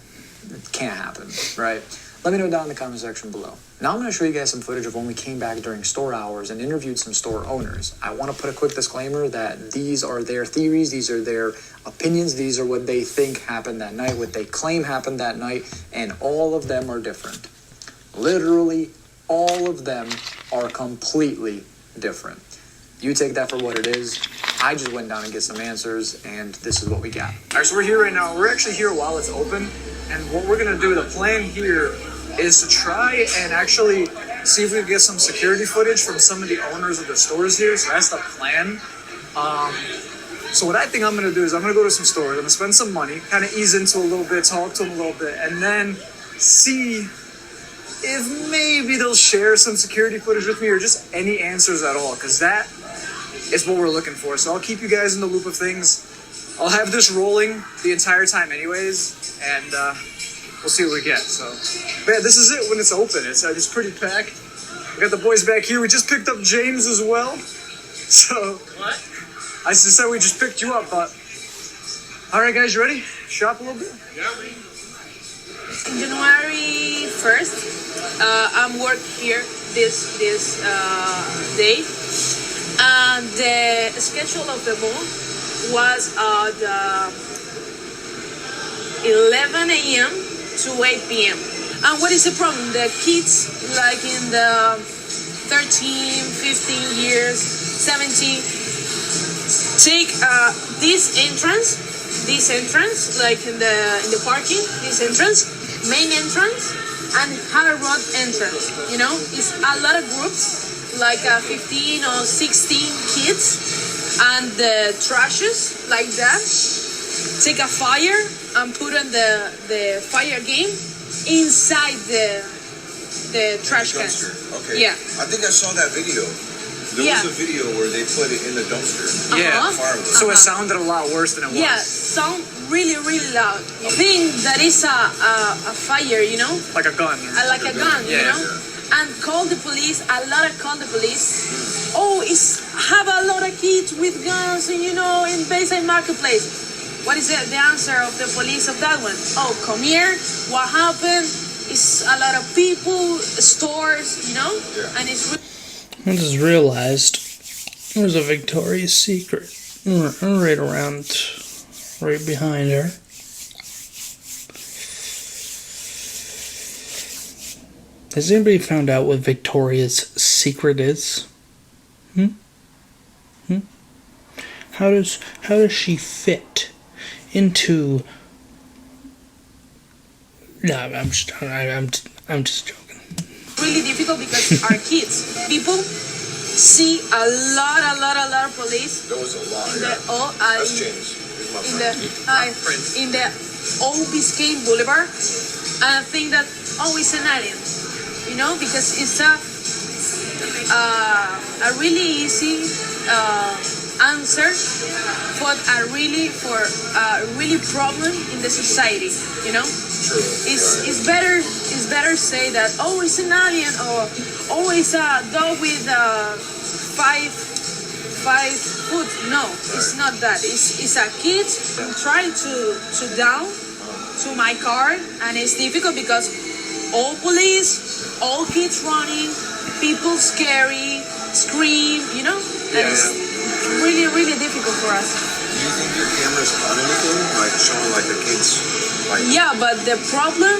it can't happen, right? Let me know down in the comment section below. Now I'm going to show you guys some footage of when we came back during store hours and interviewed some store owners. I want to put a quick disclaimer that these are their theories, these are their opinions, these are what they think happened that night, what they claim happened that night, and all of them are different. Literally, all of them are completely different. You take that for what it is. I just went down and get some answers, and this is what we got. All right, so we're here right now. We're actually here while it's open, and what we're going to do, the plan here is to try and actually see if we can get some security footage from some of the owners of the stores here. So that's the plan. So what I think I'm going to do is I'm going to go to some stores. I'm going to spend some money, kind of ease into a little bit, talk to them a little bit, and then see if maybe they'll share some security footage with me or just any answers at all, because that is what we're looking for. So I'll keep you guys in the loop of things. I'll have this rolling the entire time anyways, and we'll see what we get. So, but yeah, this is it when it's open. It's pretty packed. We got the boys back here. We just picked up James as well. So, what? I said we just picked you up, but all right, guys, you ready? Shop a little bit? Yeah. January 1st, I'm working here this day. The schedule of the mall was at 11 a.m. to 8 p.m. And what is the problem? The kids, like in the 13, 15 years, 17, take this entrance, like in the parking, this entrance, main entrance, and High Road entrance. You know, it's a lot of groups, like 15 or 16 kids, and the trashes like that take a fire and put on the fire game inside the trash can. Okay. Yeah. I think I saw that video. There was a video where they put it in the dumpster. Yeah. Firewood. So it sounded a lot worse than it was. Yeah, sound really, really loud. I think that is a fire, you know? Like a gun. Like a gun, you know? And call the police, call the police. Oh, have a lot of kids with guns, and you know, in Bayside Marketplace. What is the answer of the police of that one? Oh, come here, what happened? It's a lot of people, stores, you know? Yeah. And it's I just realized there's a Victoria's Secret right behind her. Has anybody found out what Victoria's Secret is? How does she fit into? No, I'm just joking. really difficult because our kids, people see a lot of police. There was a lot. That's James. He's my friend. In the old Biscayne Boulevard, and I think that it's an alien, you know, because it's a really easy answer for a really problem in the society, you know. True. It's better say that it's an alien, or it's a dog with 5 foot. No, it's not that. It's a kid try to down to my car, and it's difficult because all police, all kids running, people scary, scream, you know, and it's really difficult for us. Do you think your cameras caught anything, like showing like the kids? Like... Yeah, but the problem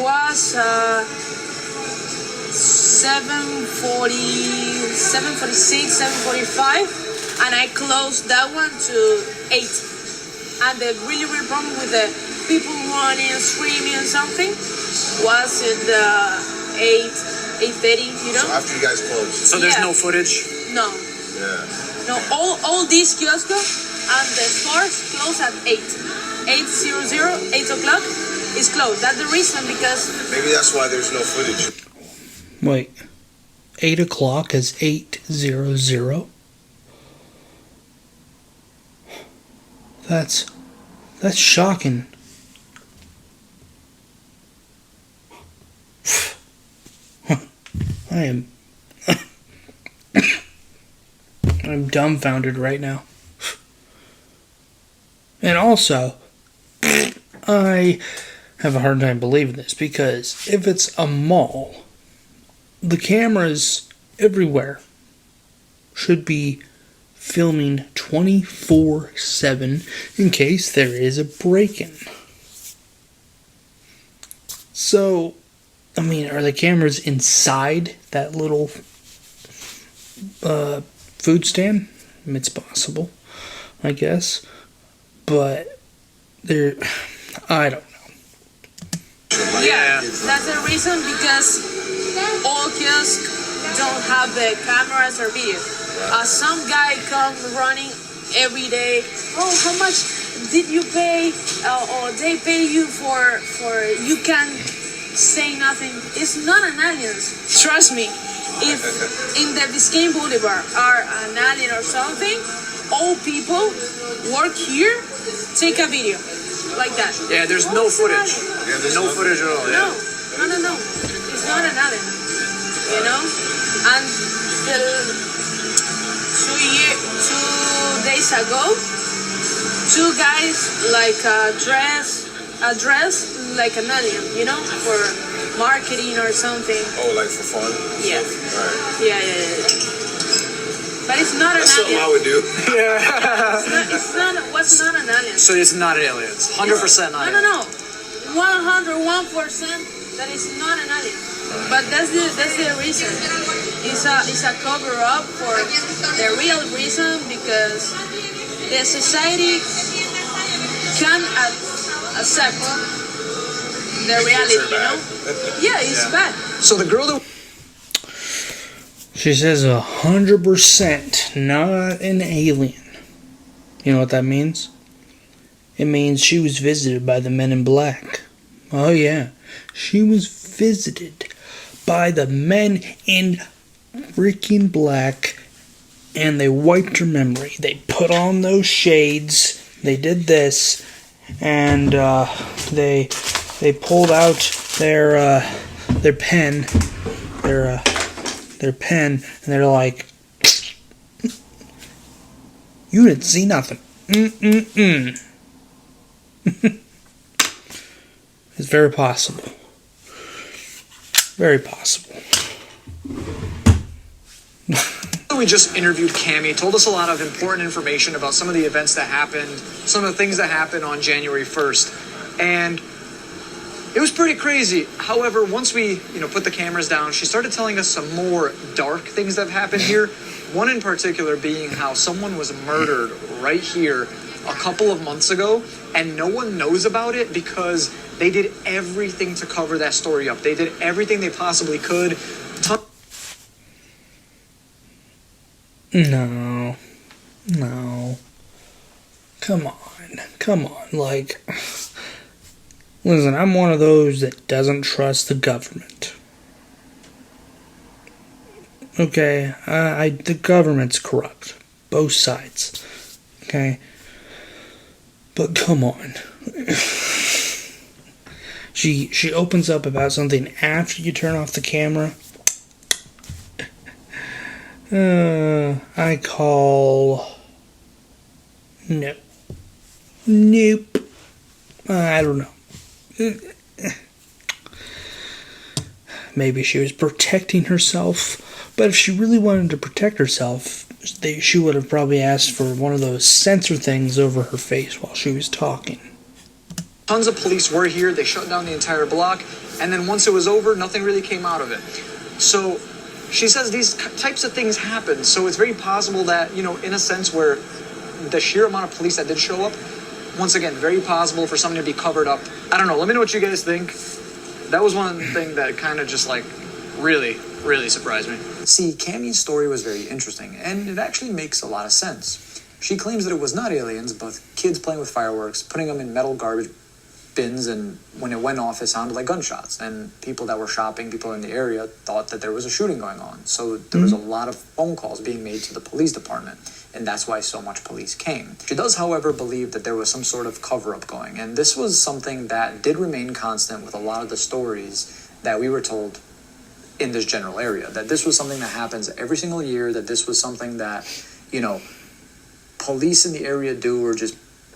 was 7:46, 7:45, and I closed that one to 8. And the really problem with the people running and screaming and something was in the 8:30, you know. So after you guys closed. So there's no footage? No. Yeah. No, all these kiosks and the stores close at 8. 8 o'clock is closed. That's the reason, because... Maybe that's why there's no footage. Wait. 8 o'clock is 8:00? That's shocking. I am I'm dumbfounded right now. And also, I have a hard time believing this because if it's a mall, the cameras everywhere should be filming 24/7 in case there is a break-in. So, I mean, are the cameras inside that little food stand? I mean, it's possible, I guess. But I don't know. Yeah, that's the reason, because all kiosks don't have the cameras or video. Some guy comes running every day. Oh, how much did you pay? Or they pay you for you can say nothing. It's not an alien. Trust me. If in the Biscayne Boulevard are an alien or something, all people work here take a video like that. Yeah, there's no footage. There's no footage at all. No. It's not an alien. You know? And two days ago, two guys like dress like an alien, you know, for marketing or something. Oh, like for fun? Yeah. Right. Yeah. But it's not That's an something alien. I would do. What's not an alien? So it's not aliens. 100% not aliens. No. 101% that is not an alien. But that's the reason. It's a cover up for the real reason, because the society can accept the reality, you know? Yeah, it's bad. So the girl that She says 100% not an alien. You know what that means? It means she was visited by the men in black. Oh yeah, she was visited by the men in freaking black, and they wiped her memory. They put on those shades, they did this, and they pulled out their pen, their pen, and they're like, "You didn't see nothing." It's very possible. Very possible. we just interviewed Cammie, told us a lot of important information about some of the events that happened, some of the things that happened on January 1st. And it was pretty crazy. However, once we, put the cameras down, she started telling us some more dark things that have happened here. One in particular being how someone was murdered right here a couple of months ago, and no one knows about it because they did everything to cover that story up. They did everything they possibly could. No. Come on. Like, listen, I'm one of those that doesn't trust the government. Okay, the government's corrupt. Both sides. Okay? But come on. She opens up about something after you turn off the camera. I call... No. Nope. I don't know. Maybe she was protecting herself. But if she really wanted to protect herself, she would have probably asked for one of those sensor things over her face while she was talking. Tons of police were here. They shut down the entire block. And then once it was over, nothing really came out of it. So she says these types of things happen. So it's very possible that, in a sense where the sheer amount of police that did show up, once again, very possible for something to be covered up. I don't know. Let me know what you guys think. That was one thing that kind of just really, really surprised me. See, Cammie's story was very interesting, and it actually makes a lot of sense. She claims that it was not aliens, but kids playing with fireworks, putting them in metal garbage bins, and when it went off, it sounded like gunshots. And people that were shopping, people in the area, thought that there was a shooting going on. So there was a lot of phone calls being made to the police department, and that's why so much police came. She does, however, believe that there was some sort of cover-up going, and this was something that did remain constant with a lot of the stories that we were told in this general area. That this was something that happens every single year, that this was something that, you know, police in the area do, or just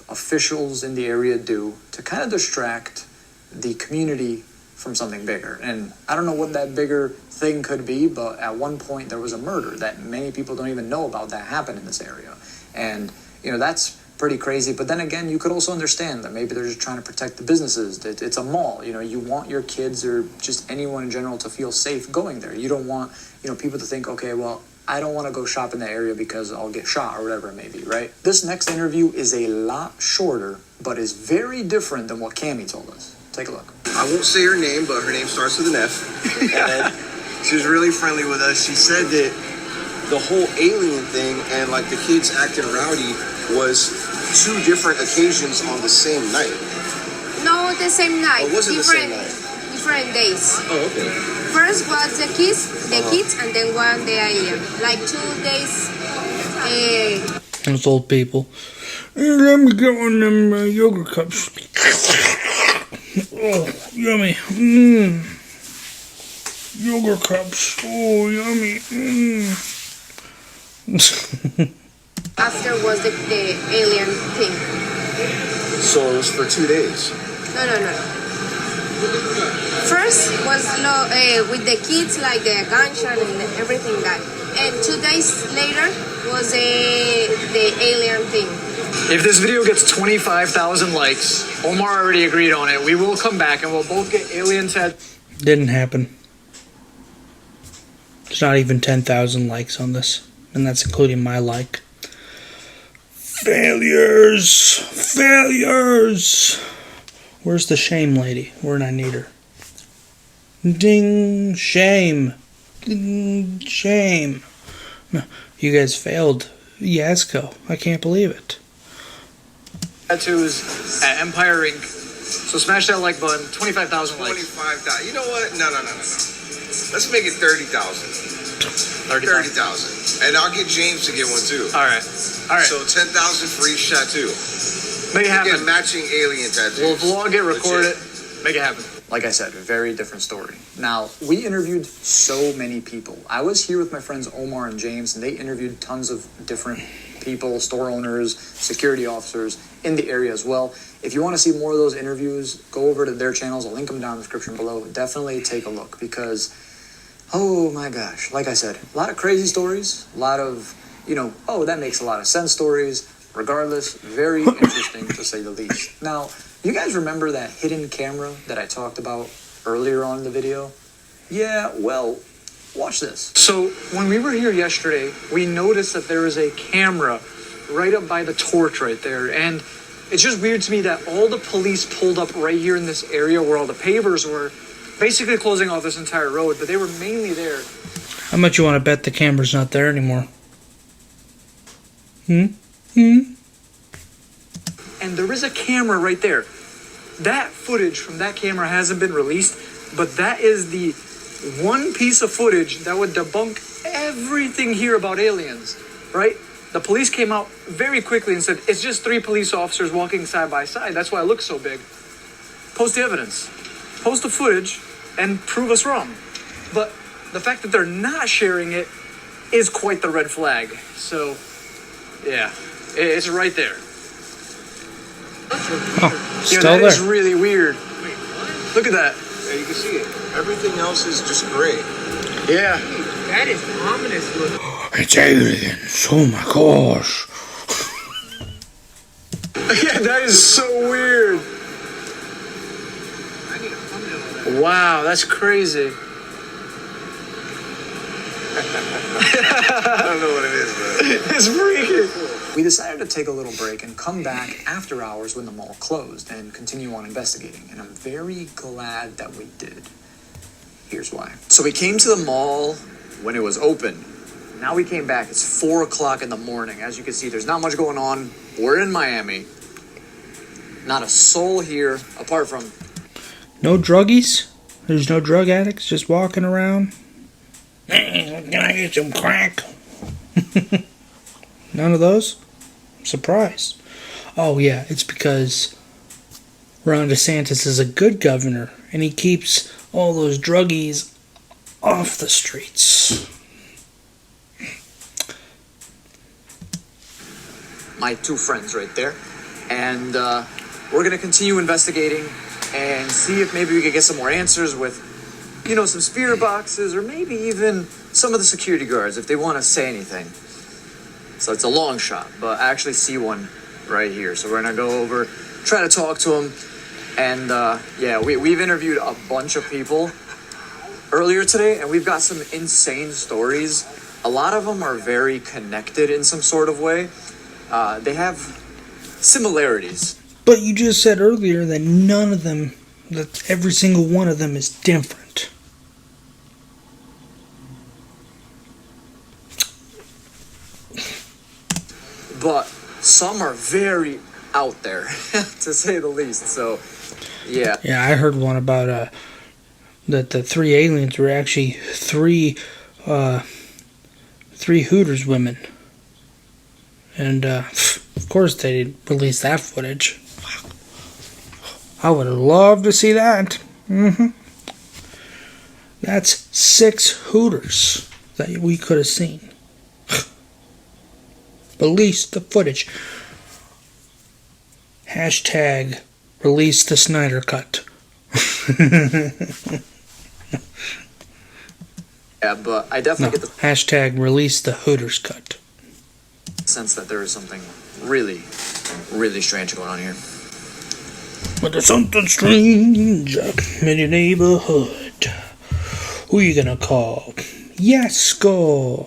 officials in the area do, to kind of distract the community from something bigger. And I don't know what that bigger thing could be, but at one point there was a murder that many people don't even know about that happened in this area. And, you know, that's pretty crazy. But then again, you could also understand that maybe they're just trying to protect the businesses. It's a mall. You know, you want your kids or just anyone in general to feel safe going there. You don't want, you know, people to think, okay, well, I don't want to go shop in that area because I'll get shot or whatever it may be, right? This next interview is a lot shorter, but is very different than what Cammie told us. Take a look. I won't say her name, but her name starts with an F. And she was really friendly with us. She said that the whole alien thing and like the kids acting rowdy was 2 different occasions on the same night. No, the same night. Or was it the same night? Different days. Oh, okay. First was the kids, and then one the alien. Like 2 days. Those old people. Hey, let me get one of them yogurt cups. Oh, yummy. Yogurt cups. Oh, yummy. After was the alien thing. So it was for 2 days. No. First was with the kids, like the gunshot and everything that. And 2 days later was the alien thing. If this video gets 25,000 likes, Omar already agreed on it. We will come back and we'll both get alien head. Didn't happen. There's not even 10,000 likes on this. And that's including my like. Failures! Failures! Where's the shame lady? Where'd I need her? Ding! Shame! Ding! Shame! You guys failed Yasko. I can't believe it. Tattoos at Empire Inc. So smash that like button. 25,000 likes. 25,000. You know what? No. Let's make it 30,000. 30,000. And I'll get James to get one too. All right. So 10,000 for each tattoo. Make it happen. Get matching alien tattoos. We'll vlog it, record it, make it happen. Like I said, a very different story. Now, we interviewed so many people. I was here with my friends Omar and James, and they interviewed tons of different people, store owners, security officers in the area as well. If you want to see more of those interviews, go over to their channels. I'll link them down in the description below. Definitely take a look because, oh my gosh, like I said, a lot of crazy stories, a lot of, you know, oh, that makes a lot of sense stories. Regardless, very interesting to say the least. Now, you guys remember that hidden camera that I talked about earlier on in the video? Yeah, well, watch this. So, when we were here yesterday, we noticed that there was a camera right up by the torch right there. And it's just weird to me that all the police pulled up right here in this area where all the pavers were, basically closing off this entire road, but they were mainly there. How much you want to bet the camera's not there anymore? And there is a camera right there. That footage from that camera hasn't been released, but that is the one piece of footage that would debunk everything here about aliens, right? The police came out very quickly and said, it's just 3 police officers walking side by side. That's why it looks so big. Post the evidence. Post the footage and prove us wrong. But the fact that they're not sharing it is quite the red flag. So, yeah, it's right there. Oh, still that there. is really weird. Look at that. Yeah, you can see it. Everything else is just gray. Yeah. That is ominous looking. It's aliens. Oh my gosh. Yeah, that is so weird. Wow, that's crazy. I don't know what it is, but It's freaky. We decided to take a little break and come back after hours when the mall closed and continue on investigating. And I'm very glad that we did. Here's why. So we came to the mall when it was open. Now we came back. It's 4 o'clock in the morning. As you can see, there's not much going on. We're in Miami. Not a soul here apart from... No druggies? There's no drug addicts just walking around? Hey, can I get some crack? None of those? I'm surprised. Oh yeah, it's because Ron DeSantis is a good governor and he keeps all those druggies off the streets. My two friends right there. And we're going to continue investigating and see if maybe we could get some more answers with, you know, some spirit boxes or maybe even some of the security guards if they want to say anything. So it's a long shot, but I actually see one right here. So we're going to go over, try to talk to him. And we've interviewed a bunch of people earlier today, and we've got some insane stories. A lot of them are very connected in some sort of way. They have similarities. But you just said earlier that none of them, that every single one of them is different. But some are very out there, to say the least. So, yeah. Yeah, I heard one about that the three aliens were actually three Hooters women. And, of course, they didn't release that footage. I would have loved to see that. That's 6 Hooters that we could have seen. Release the footage. Hashtag release the Snyder Cut. Yeah, but I definitely get the hashtag release the Hooters cut. sense that there is something really, really strange going on here. But there's something strange in your neighborhood. Who are you gonna call? Yasko.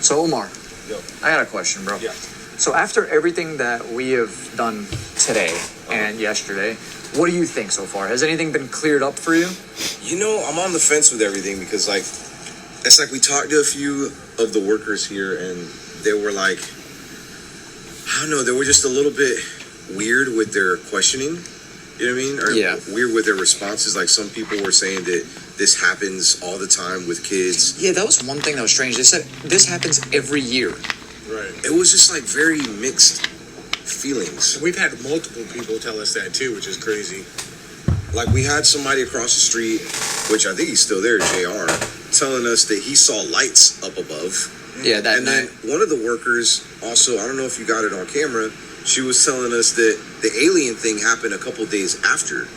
So Omar, Yo. I got a question, bro. Yeah. So after everything that we have done today and yesterday, what do you think so far? Has anything been cleared up for you? You know, I'm on the fence with everything because, like, it's like we talked to a few of the workers here and they were like, I don't know, they were just a little bit weird with their questioning. You know what I mean? Or Yeah. weird with their responses. Like, some people were saying that this happens all the time with kids. Yeah, that was one thing that was strange. They said this happens every year. Right. It was just like very mixed feelings. We've had multiple people tell us that too, which is crazy. Like, we had somebody across the street, which I think he's still there, JR, telling us that he saw lights up above. Yeah, that And night. then one of the workers also, I don't know if you got it on camera, she was telling us that the alien thing happened a couple days after.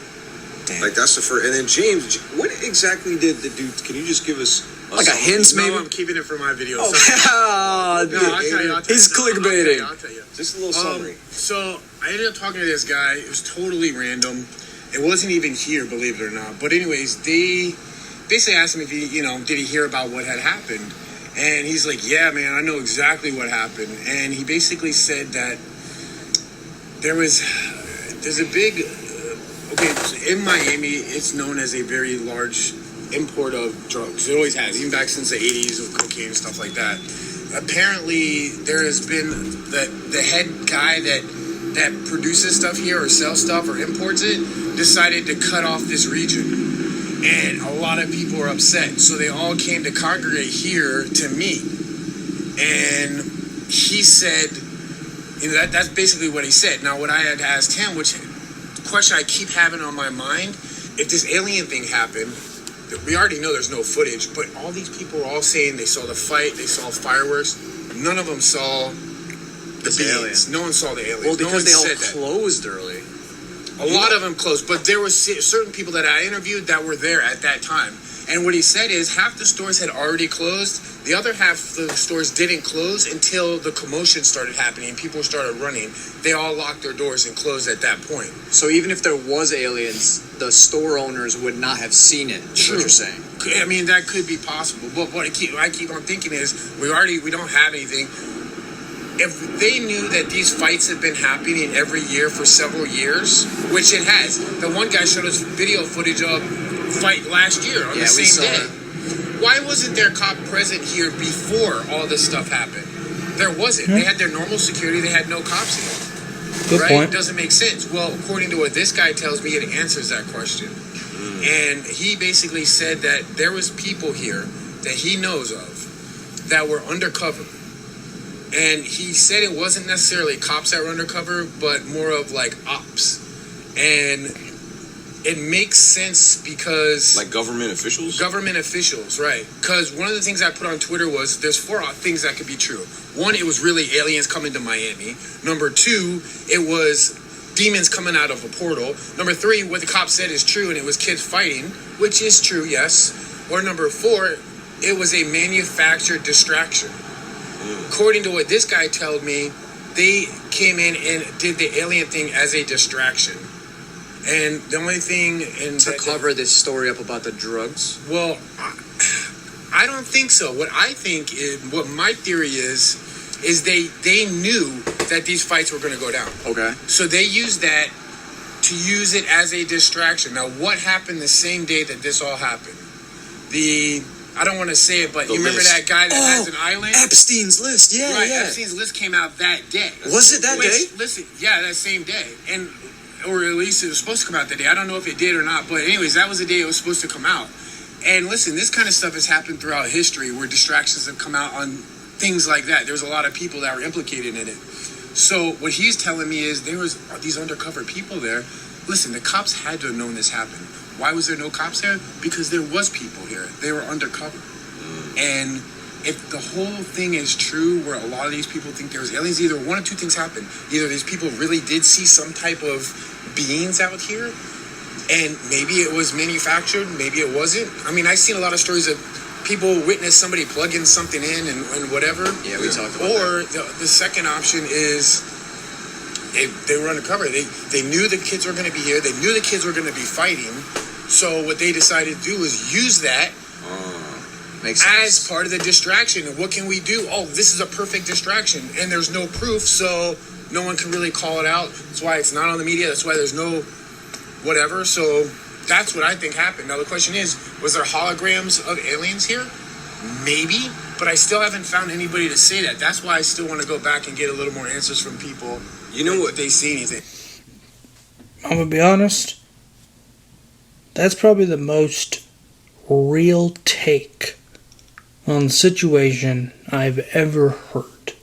Damn. Like, that's the first. And then James, what exactly did the dude? Can you just give us Like a hint, No, maybe? I'm keeping it for my video. Oh, No, I'll tell you. He's clickbaiting. I'll tell you. Just a little summary. So I ended up talking to this guy. It was totally random. It wasn't even here, believe it or not. But anyways, they basically asked him if he, did he hear about what had happened? And he's like, yeah, man, I know exactly what happened. And he basically said that there's a big, in Miami, it's known as a very large import of drugs. It always has, even back since the 80s of cocaine and stuff like that. Apparently, there has been the head guy that produces stuff here or sells stuff or imports it, decided to cut off this region. And a lot of people were upset. So they all came to congregate here to meet. And he said, that's basically what he said. Now, what I had asked him, which question I keep having on my mind, if this alien thing happened, we already know there's no footage, but all these people were all saying they saw the fight, they saw fireworks. None of them saw the beings. No one saw the aliens. Well, no because one they all said that. closed early. A lot of them closed, but there was certain people that I interviewed that were there at that time. And what he said is half the stores had already closed. The other half of the stores didn't close until the commotion started happening. People started running. They all locked their doors and closed at that point. So even if there was aliens, the store owners would not have seen it, is what you're saying. I mean, that could be possible. But what I keep on thinking is we don't have anything. If they knew that these fights have been happening every year for several years, which it has. The one guy showed us video footage of fight last year on the same day. Why wasn't there a cop present here before all this stuff happened? There wasn't. They had their normal security. They had no cops here. Good right? point. It doesn't make sense. Well, according to what this guy tells me, it answers that question. And he basically said that there was people here that he knows of that were undercover. And he said it wasn't necessarily cops that were undercover, but more of like ops. And it makes sense because Like government officials? Government officials, right. Because one of the things I put on Twitter was there's 4 things that could be true. One, it was really aliens coming to Miami. Number 2, it was demons coming out of a portal. Number 3, what the cop said is true, and it was kids fighting, which is true, yes. Or number 4, it was a manufactured distraction. According to what this guy told me, they came in and did the alien thing as a distraction. And the only thing... To cover this story up about the drugs? Well, I don't think so. What I think is, what my theory is they knew that these fights were going to go down. Okay. So they used that to use it as a distraction. Now, what happened the same day that this all happened? I don't want to say it, but you remember that guy that has an island? Epstein's List, yeah, right, yeah. Epstein's List came out that day. Was it that day? Listen, yeah, that same day. Or at least it was supposed to come out that day. I don't know if it did or not, but anyways, that was the day it was supposed to come out. And listen, this kind of stuff has happened throughout history where distractions have come out on things like that. There's a lot of people that were implicated in it. So what he's telling me is there was these undercover people there. Listen, the cops had to have known this happened. Why was there no cops there? Because there was people here. They were undercover. And if the whole thing is true, where a lot of these people think there's aliens, either one of two things happen. Either these people really did see some type of beings out here, and maybe it was manufactured, maybe it wasn't. I mean, I've seen a lot of stories of people witness somebody plugging something in and whatever. Yeah, we talked about Or that. the second option is they were undercover. They knew the kids were going to be here. They knew the kids were going to be fighting. So what they decided to do was use that as part of the distraction. And what can we do? Oh, this is a perfect distraction. And there's no proof, so no one can really call it out. That's why it's not on the media. That's why there's no whatever. So that's what I think happened. Now the question is, was there holograms of aliens here? Maybe, but I still haven't found anybody to say that. That's why I still want to go back and get a little more answers from people. You know what they see anything. I'm gonna be honest. That's probably the most real take on the situation I've ever heard.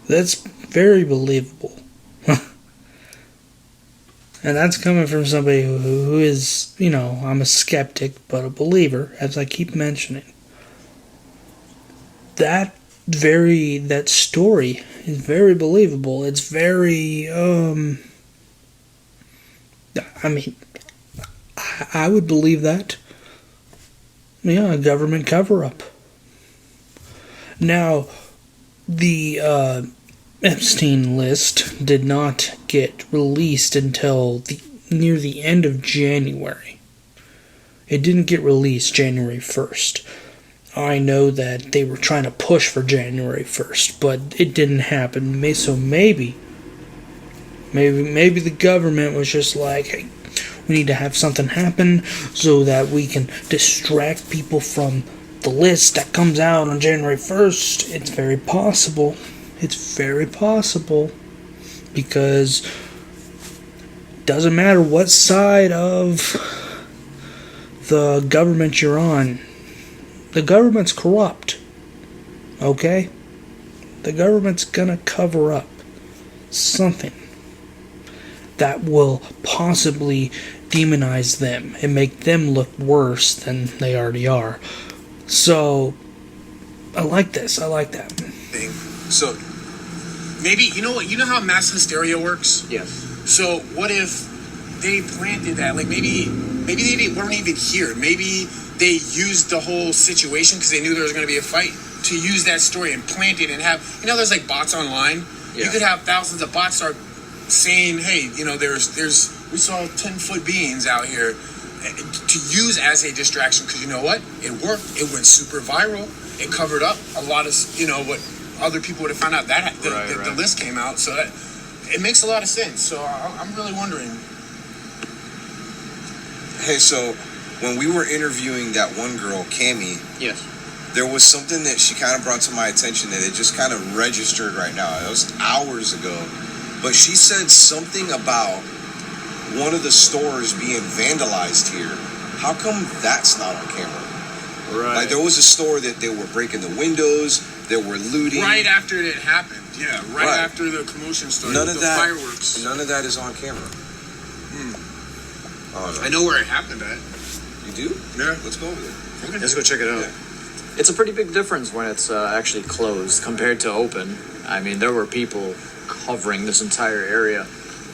That's very believable. And that's coming from somebody who is, you know, I'm a skeptic, but a believer, as I keep mentioning. That story is very believable. It's very, I mean, I would believe that. Yeah, a government cover-up. Now, the Epstein list did not get released until near the end of January. It didn't get released January 1st. I know that they were trying to push for January 1st, but it didn't happen. So maybe the government was just like, hey, we need to have something happen so that we can distract people from the list that comes out on January 1st. It's very possible. It's very possible. Because it doesn't matter what side of the government you're on. The government's corrupt. Okay? The government's gonna cover up something that will possibly demonize them and make them look worse than they already are. So, I like this. I like that. So, maybe, you know what? You know how mass hysteria works? Yes. So, what if they planted that? Like, maybe they weren't even here. Maybe they used the whole situation because they knew there was going to be a fight to use that story and plant it and have, you know, there's like bots online. Yeah. You could have thousands of bots start saying, hey, you know, we saw 10-foot beings out here, to use as a distraction, because you know what? It worked. It went super viral. It covered up a lot of, you know, what other people would have found out that the list came out. So that it makes a lot of sense. So I'm really wondering. Hey, so when we were interviewing that one girl, Cammie, yes, there was something that she kind of brought to my attention that it just kind of registered right now. It was hours ago. But she said something about one of the stores being vandalized here. How come that's not on camera? Right. Like there was a store that they were breaking the windows, they were looting. Right after it happened. Yeah, right Right. after the commotion started. None of the that. fireworks. None of that is on camera. Oh, I know where it happened at. You do? Yeah. Let's go over there. Okay. Let's go check it out. Yeah. It's a pretty big difference when it's actually closed compared to open. I mean, there were people covering this entire area,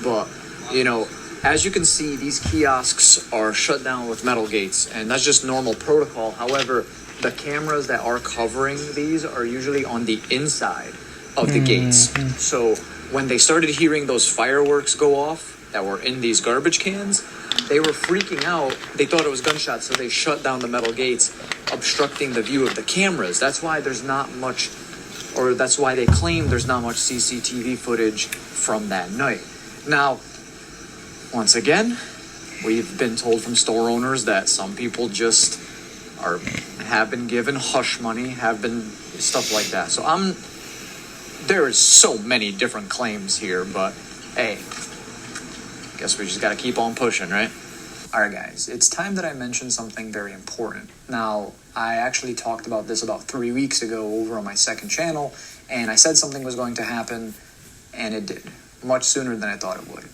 but, you know, as you can see, these kiosks are shut down with metal gates, and that's just normal protocol. However, the cameras that are covering these are usually on the inside of the gates. So when they started hearing those fireworks go off that were in these garbage cans, they were freaking out. They thought it was gunshots, so they shut down the metal gates, obstructing the view of the cameras. That's why there's not much, or that's why they claim there's not much CCTV footage from that night. Now, once again, we've been told from store owners that some people just have been given hush money, have been stuff like that. So there is so many different claims here, but hey, guess we just got to keep on pushing, right? All right, guys, it's time that I mention something very important. Now, I actually talked about this about 3 weeks ago over on my second channel, and I said something was going to happen, and it did, much sooner than I thought it would.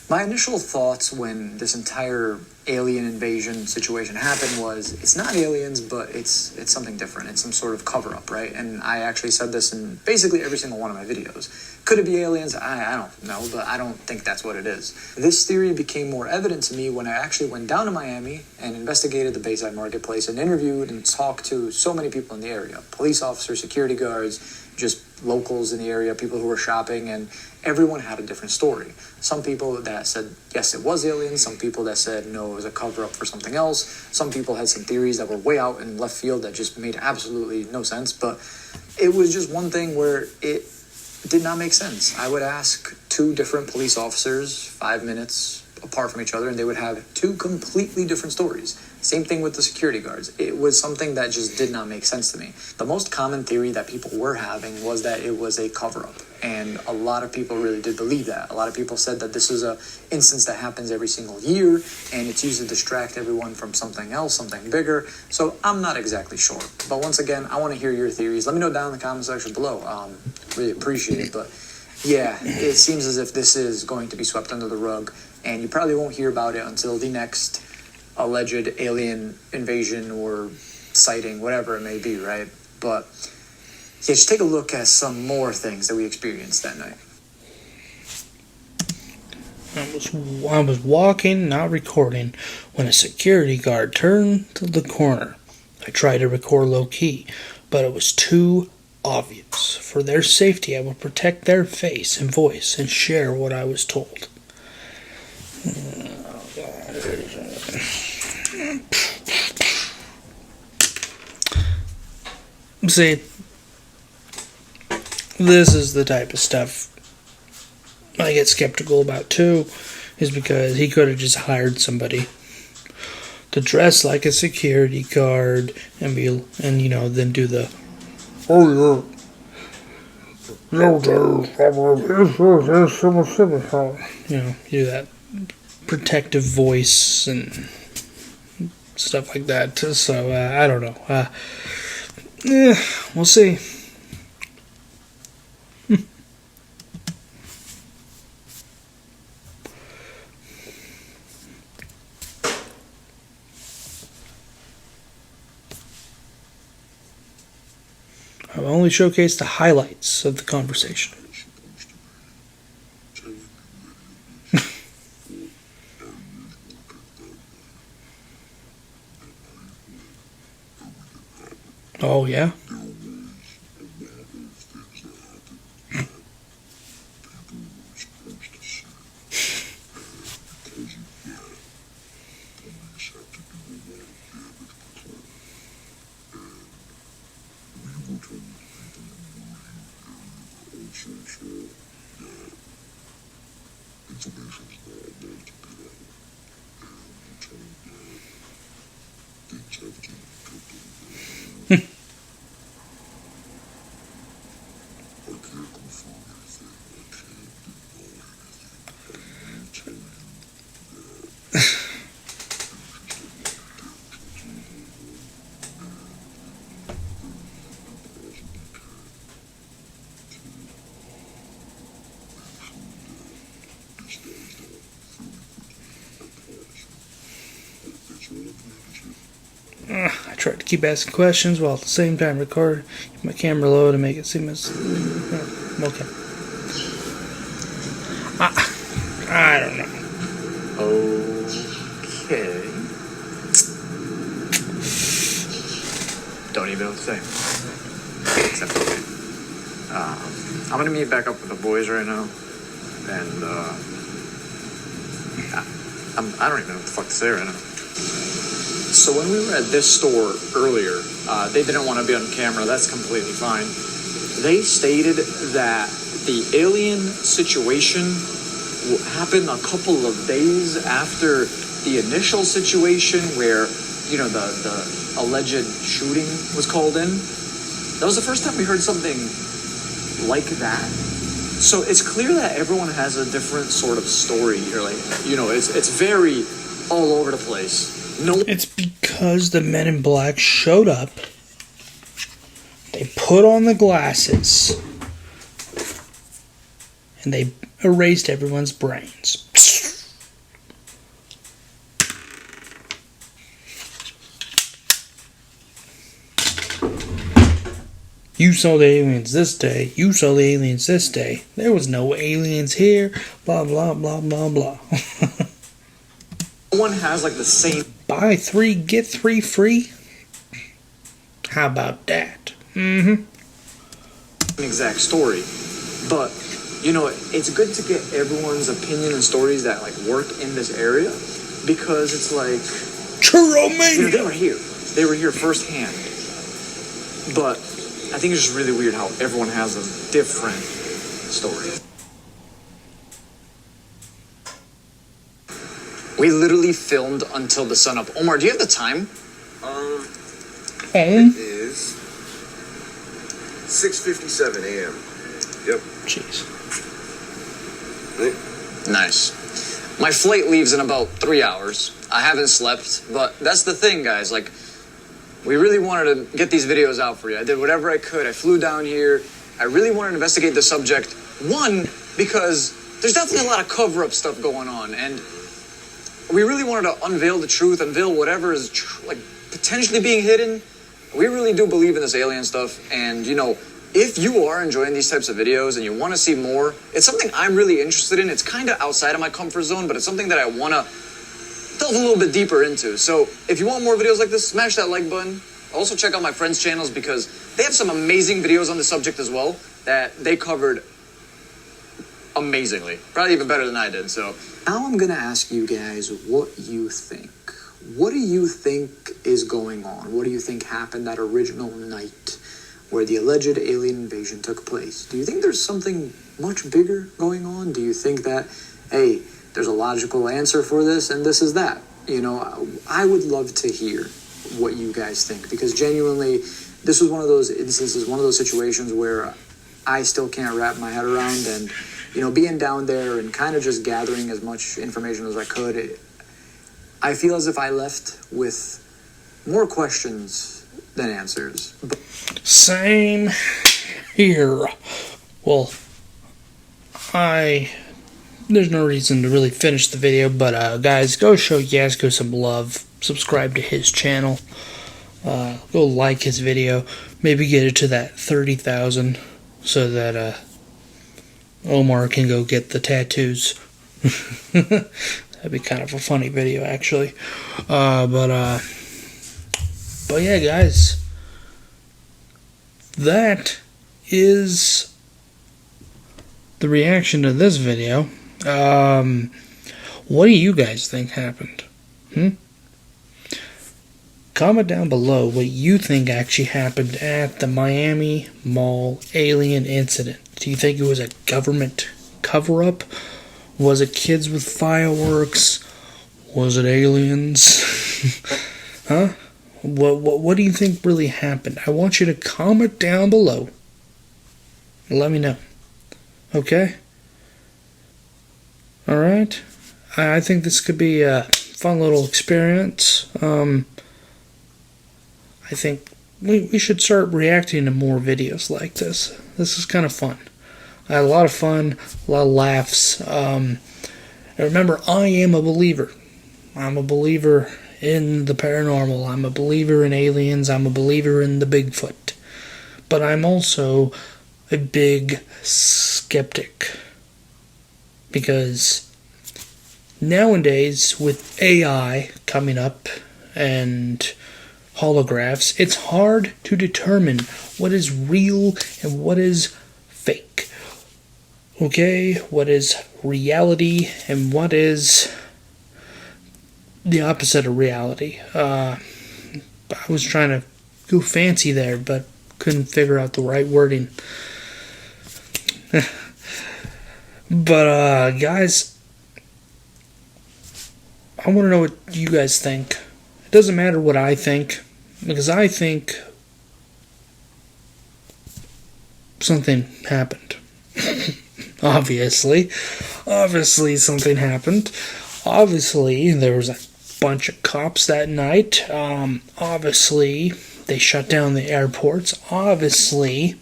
My initial thoughts when this entire alien invasion situation happened was, it's not aliens, but it's something different. It's some sort of cover-up, right? And I actually said this in basically every single one of my videos. Could it be aliens? I don't know, but I don't think that's what it is. This theory became more evident to me when I actually went down to Miami and investigated the Bayside Marketplace and interviewed and talked to so many people in the area. Police officers, security guards, just locals in the area, people who were shopping, and everyone had a different story. Some people that said, yes, it was aliens. Some people that said, no, it was a cover-up for something else. Some people had some theories that were way out in left field that just made absolutely no sense. But it was just one thing where it did not make sense. I would ask two different police officers 5 minutes apart from each other, and they would have two completely different stories. Same thing with the security guards. It was something that just did not make sense to me. The most common theory that people were having was that it was a cover-up. And a lot of people really did believe that. A lot of people said that this is a instance that happens every single year, and it's used to distract everyone from something else, something bigger. So I'm not exactly sure. But once again, I want to hear your theories. Let me know down in the comment section below. Really appreciate it. But yeah, it seems as if this is going to be swept under the rug, and you probably won't hear about it until the next alleged alien invasion or sighting, whatever it may be, right? But yeah, just take a look at some more things that we experienced that night. I was walking, not recording, when a security guard turned to the corner. I tried to record low-key, but it was too obvious. For their safety, I would protect their face and voice and share what I was told. See, this is the type of stuff I get skeptical about too, is because he could have just hired somebody to dress like a security guard and then do the do that protective voice and stuff like that. So I don't know. We'll see. I've only showcased the highlights of the conversation. Oh, yeah? I tried to keep asking questions while at the same time record my camera low to make it seem as okay. I don't know. Okay. Don't even know what to say. Except okay. I'm gonna meet back up with the boys right now, and I don't even know what the fuck to say right now. So when we were at this store earlier, they didn't want to be on camera. That's completely fine. They stated that the alien situation happened a couple of days after the initial situation where, you know, the alleged shooting was called in. That was the first time we heard something like that. So it's clear that everyone has a different sort of story here. Like, you know, it's very all over the place. No, it's because the Men in Black showed up. They put on the glasses, and they erased everyone's brains. You saw the aliens this day. You saw the aliens this day. There was no aliens here. Blah, blah, blah, blah, blah. No one has like the same... Buy 3, get 3 free? How about that? Mm-hmm. Exact story. But, you know, it's good to get everyone's opinion and stories that like work in this area, because it's like... Churromania! You know, they were here. They were here firsthand. But I think it's just really weird how everyone has a different story. We literally filmed until the sun up. Omar, do you have the time? It is 6:57 a.m. Yep. Jeez. Nice. My flight leaves in about 3 hours. I haven't slept, but that's the thing, guys. Like, we really wanted to get these videos out for you. I did whatever I could. I flew down here. I really wanted to investigate the subject. One, because there's definitely a lot of cover-up stuff going on, and we really wanted to unveil the truth, unveil whatever is like potentially being hidden. We really do believe in this alien stuff, and you know, if you are enjoying these types of videos and you want to see more, it's something I'm really interested in. It's kind of outside of my comfort zone, but it's something that I want to delve a little bit deeper into. So if you want more videos like this, smash that like button. Also check out my friends' channels, because they have some amazing videos on the subject as well that they covered amazingly. Probably even better than I did. So now I'm going to ask you guys what you think. What do you think is going on? What do you think happened that original night where the alleged alien invasion took place? Do you think there's something much bigger going on? Do you think that, hey, there's a logical answer for this and this is that? You know, I would love to hear what you guys think, because genuinely, this was one of those instances, one of those situations where I still can't wrap my head around, and, you know, being down there and kind of just gathering as much information as I could, I feel as if I left with more questions than answers. Same here. Well, there's no reason to really finish the video, but guys, go show Yazgo some love. Subscribe to his channel. Go like his video. Maybe get it to that 30,000 so that Omar can go get the tattoos. That'd be kind of a funny video, actually. But yeah, guys, that is the reaction to this video. What do you guys think happened? Comment down below what you think actually happened at the Miami Mall alien incident. Do you think it was a government cover-up? Was it kids with fireworks? Was it aliens? Huh? What do you think really happened? I want you to comment down below. Let me know. Okay? Alright? I think this could be a fun little experience. I think we should start reacting to more videos like this. This is kind of fun. I had a lot of fun, a lot of laughs. And remember, I am a believer. I'm a believer in the paranormal. I'm a believer in aliens. I'm a believer in the Bigfoot. But I'm also a big skeptic. Because nowadays, with AI coming up and holographs, it's hard to determine what is real and what is fake. Okay? What is reality and what is the opposite of reality. I was trying to go fancy there, but couldn't figure out the right wording. But, guys, I want to know what you guys think. It doesn't matter what I think, because I think something happened. Obviously something happened. Obviously, there was a bunch of cops that night. Obviously, they shut down the airports. Obviously,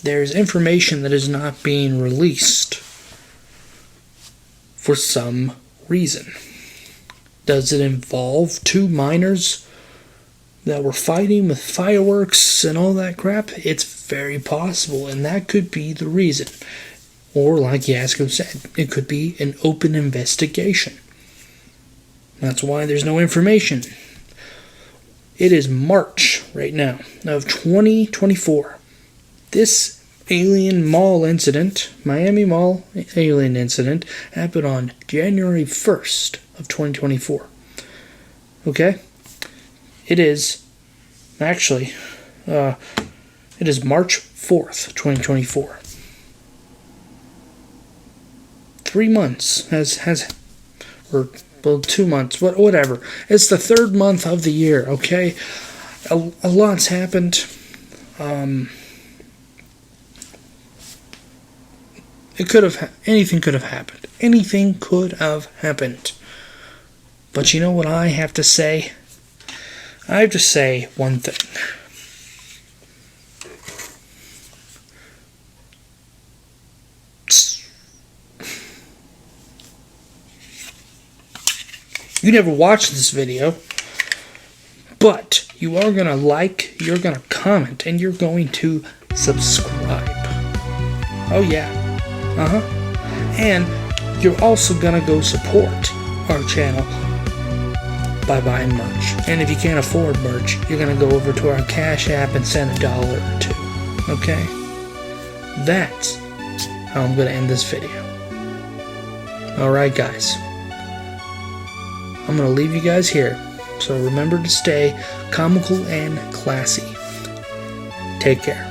there's information that is not being released for some reason. Does it involve two minors that were fighting with fireworks and all that crap? It's very possible, and that could be the reason. Or, like Yasko said, it could be an open investigation. That's why there's no information. It is March right now of 2024. This alien mall incident, Miami Mall alien incident, happened on January 1st of 2024. Okay? It is, actually, it is March 4th, 2024. 3 months or 2 months, whatever. It's the third month of the year, okay? A lot's happened. Anything could have happened. Anything could have happened. But you know what I have to say? I have to say one thing. You never watched this video, but you are going to like, you're going to comment, and you're going to subscribe. Oh yeah. And you're also going to go support our channel by buying merch. And if you can't afford merch, you're going to go over to our Cash App and send $1 or $2. Okay? That's how I'm going to end this video. Alright, guys. I'm going to leave you guys here. So remember to stay comical and classy. Take care.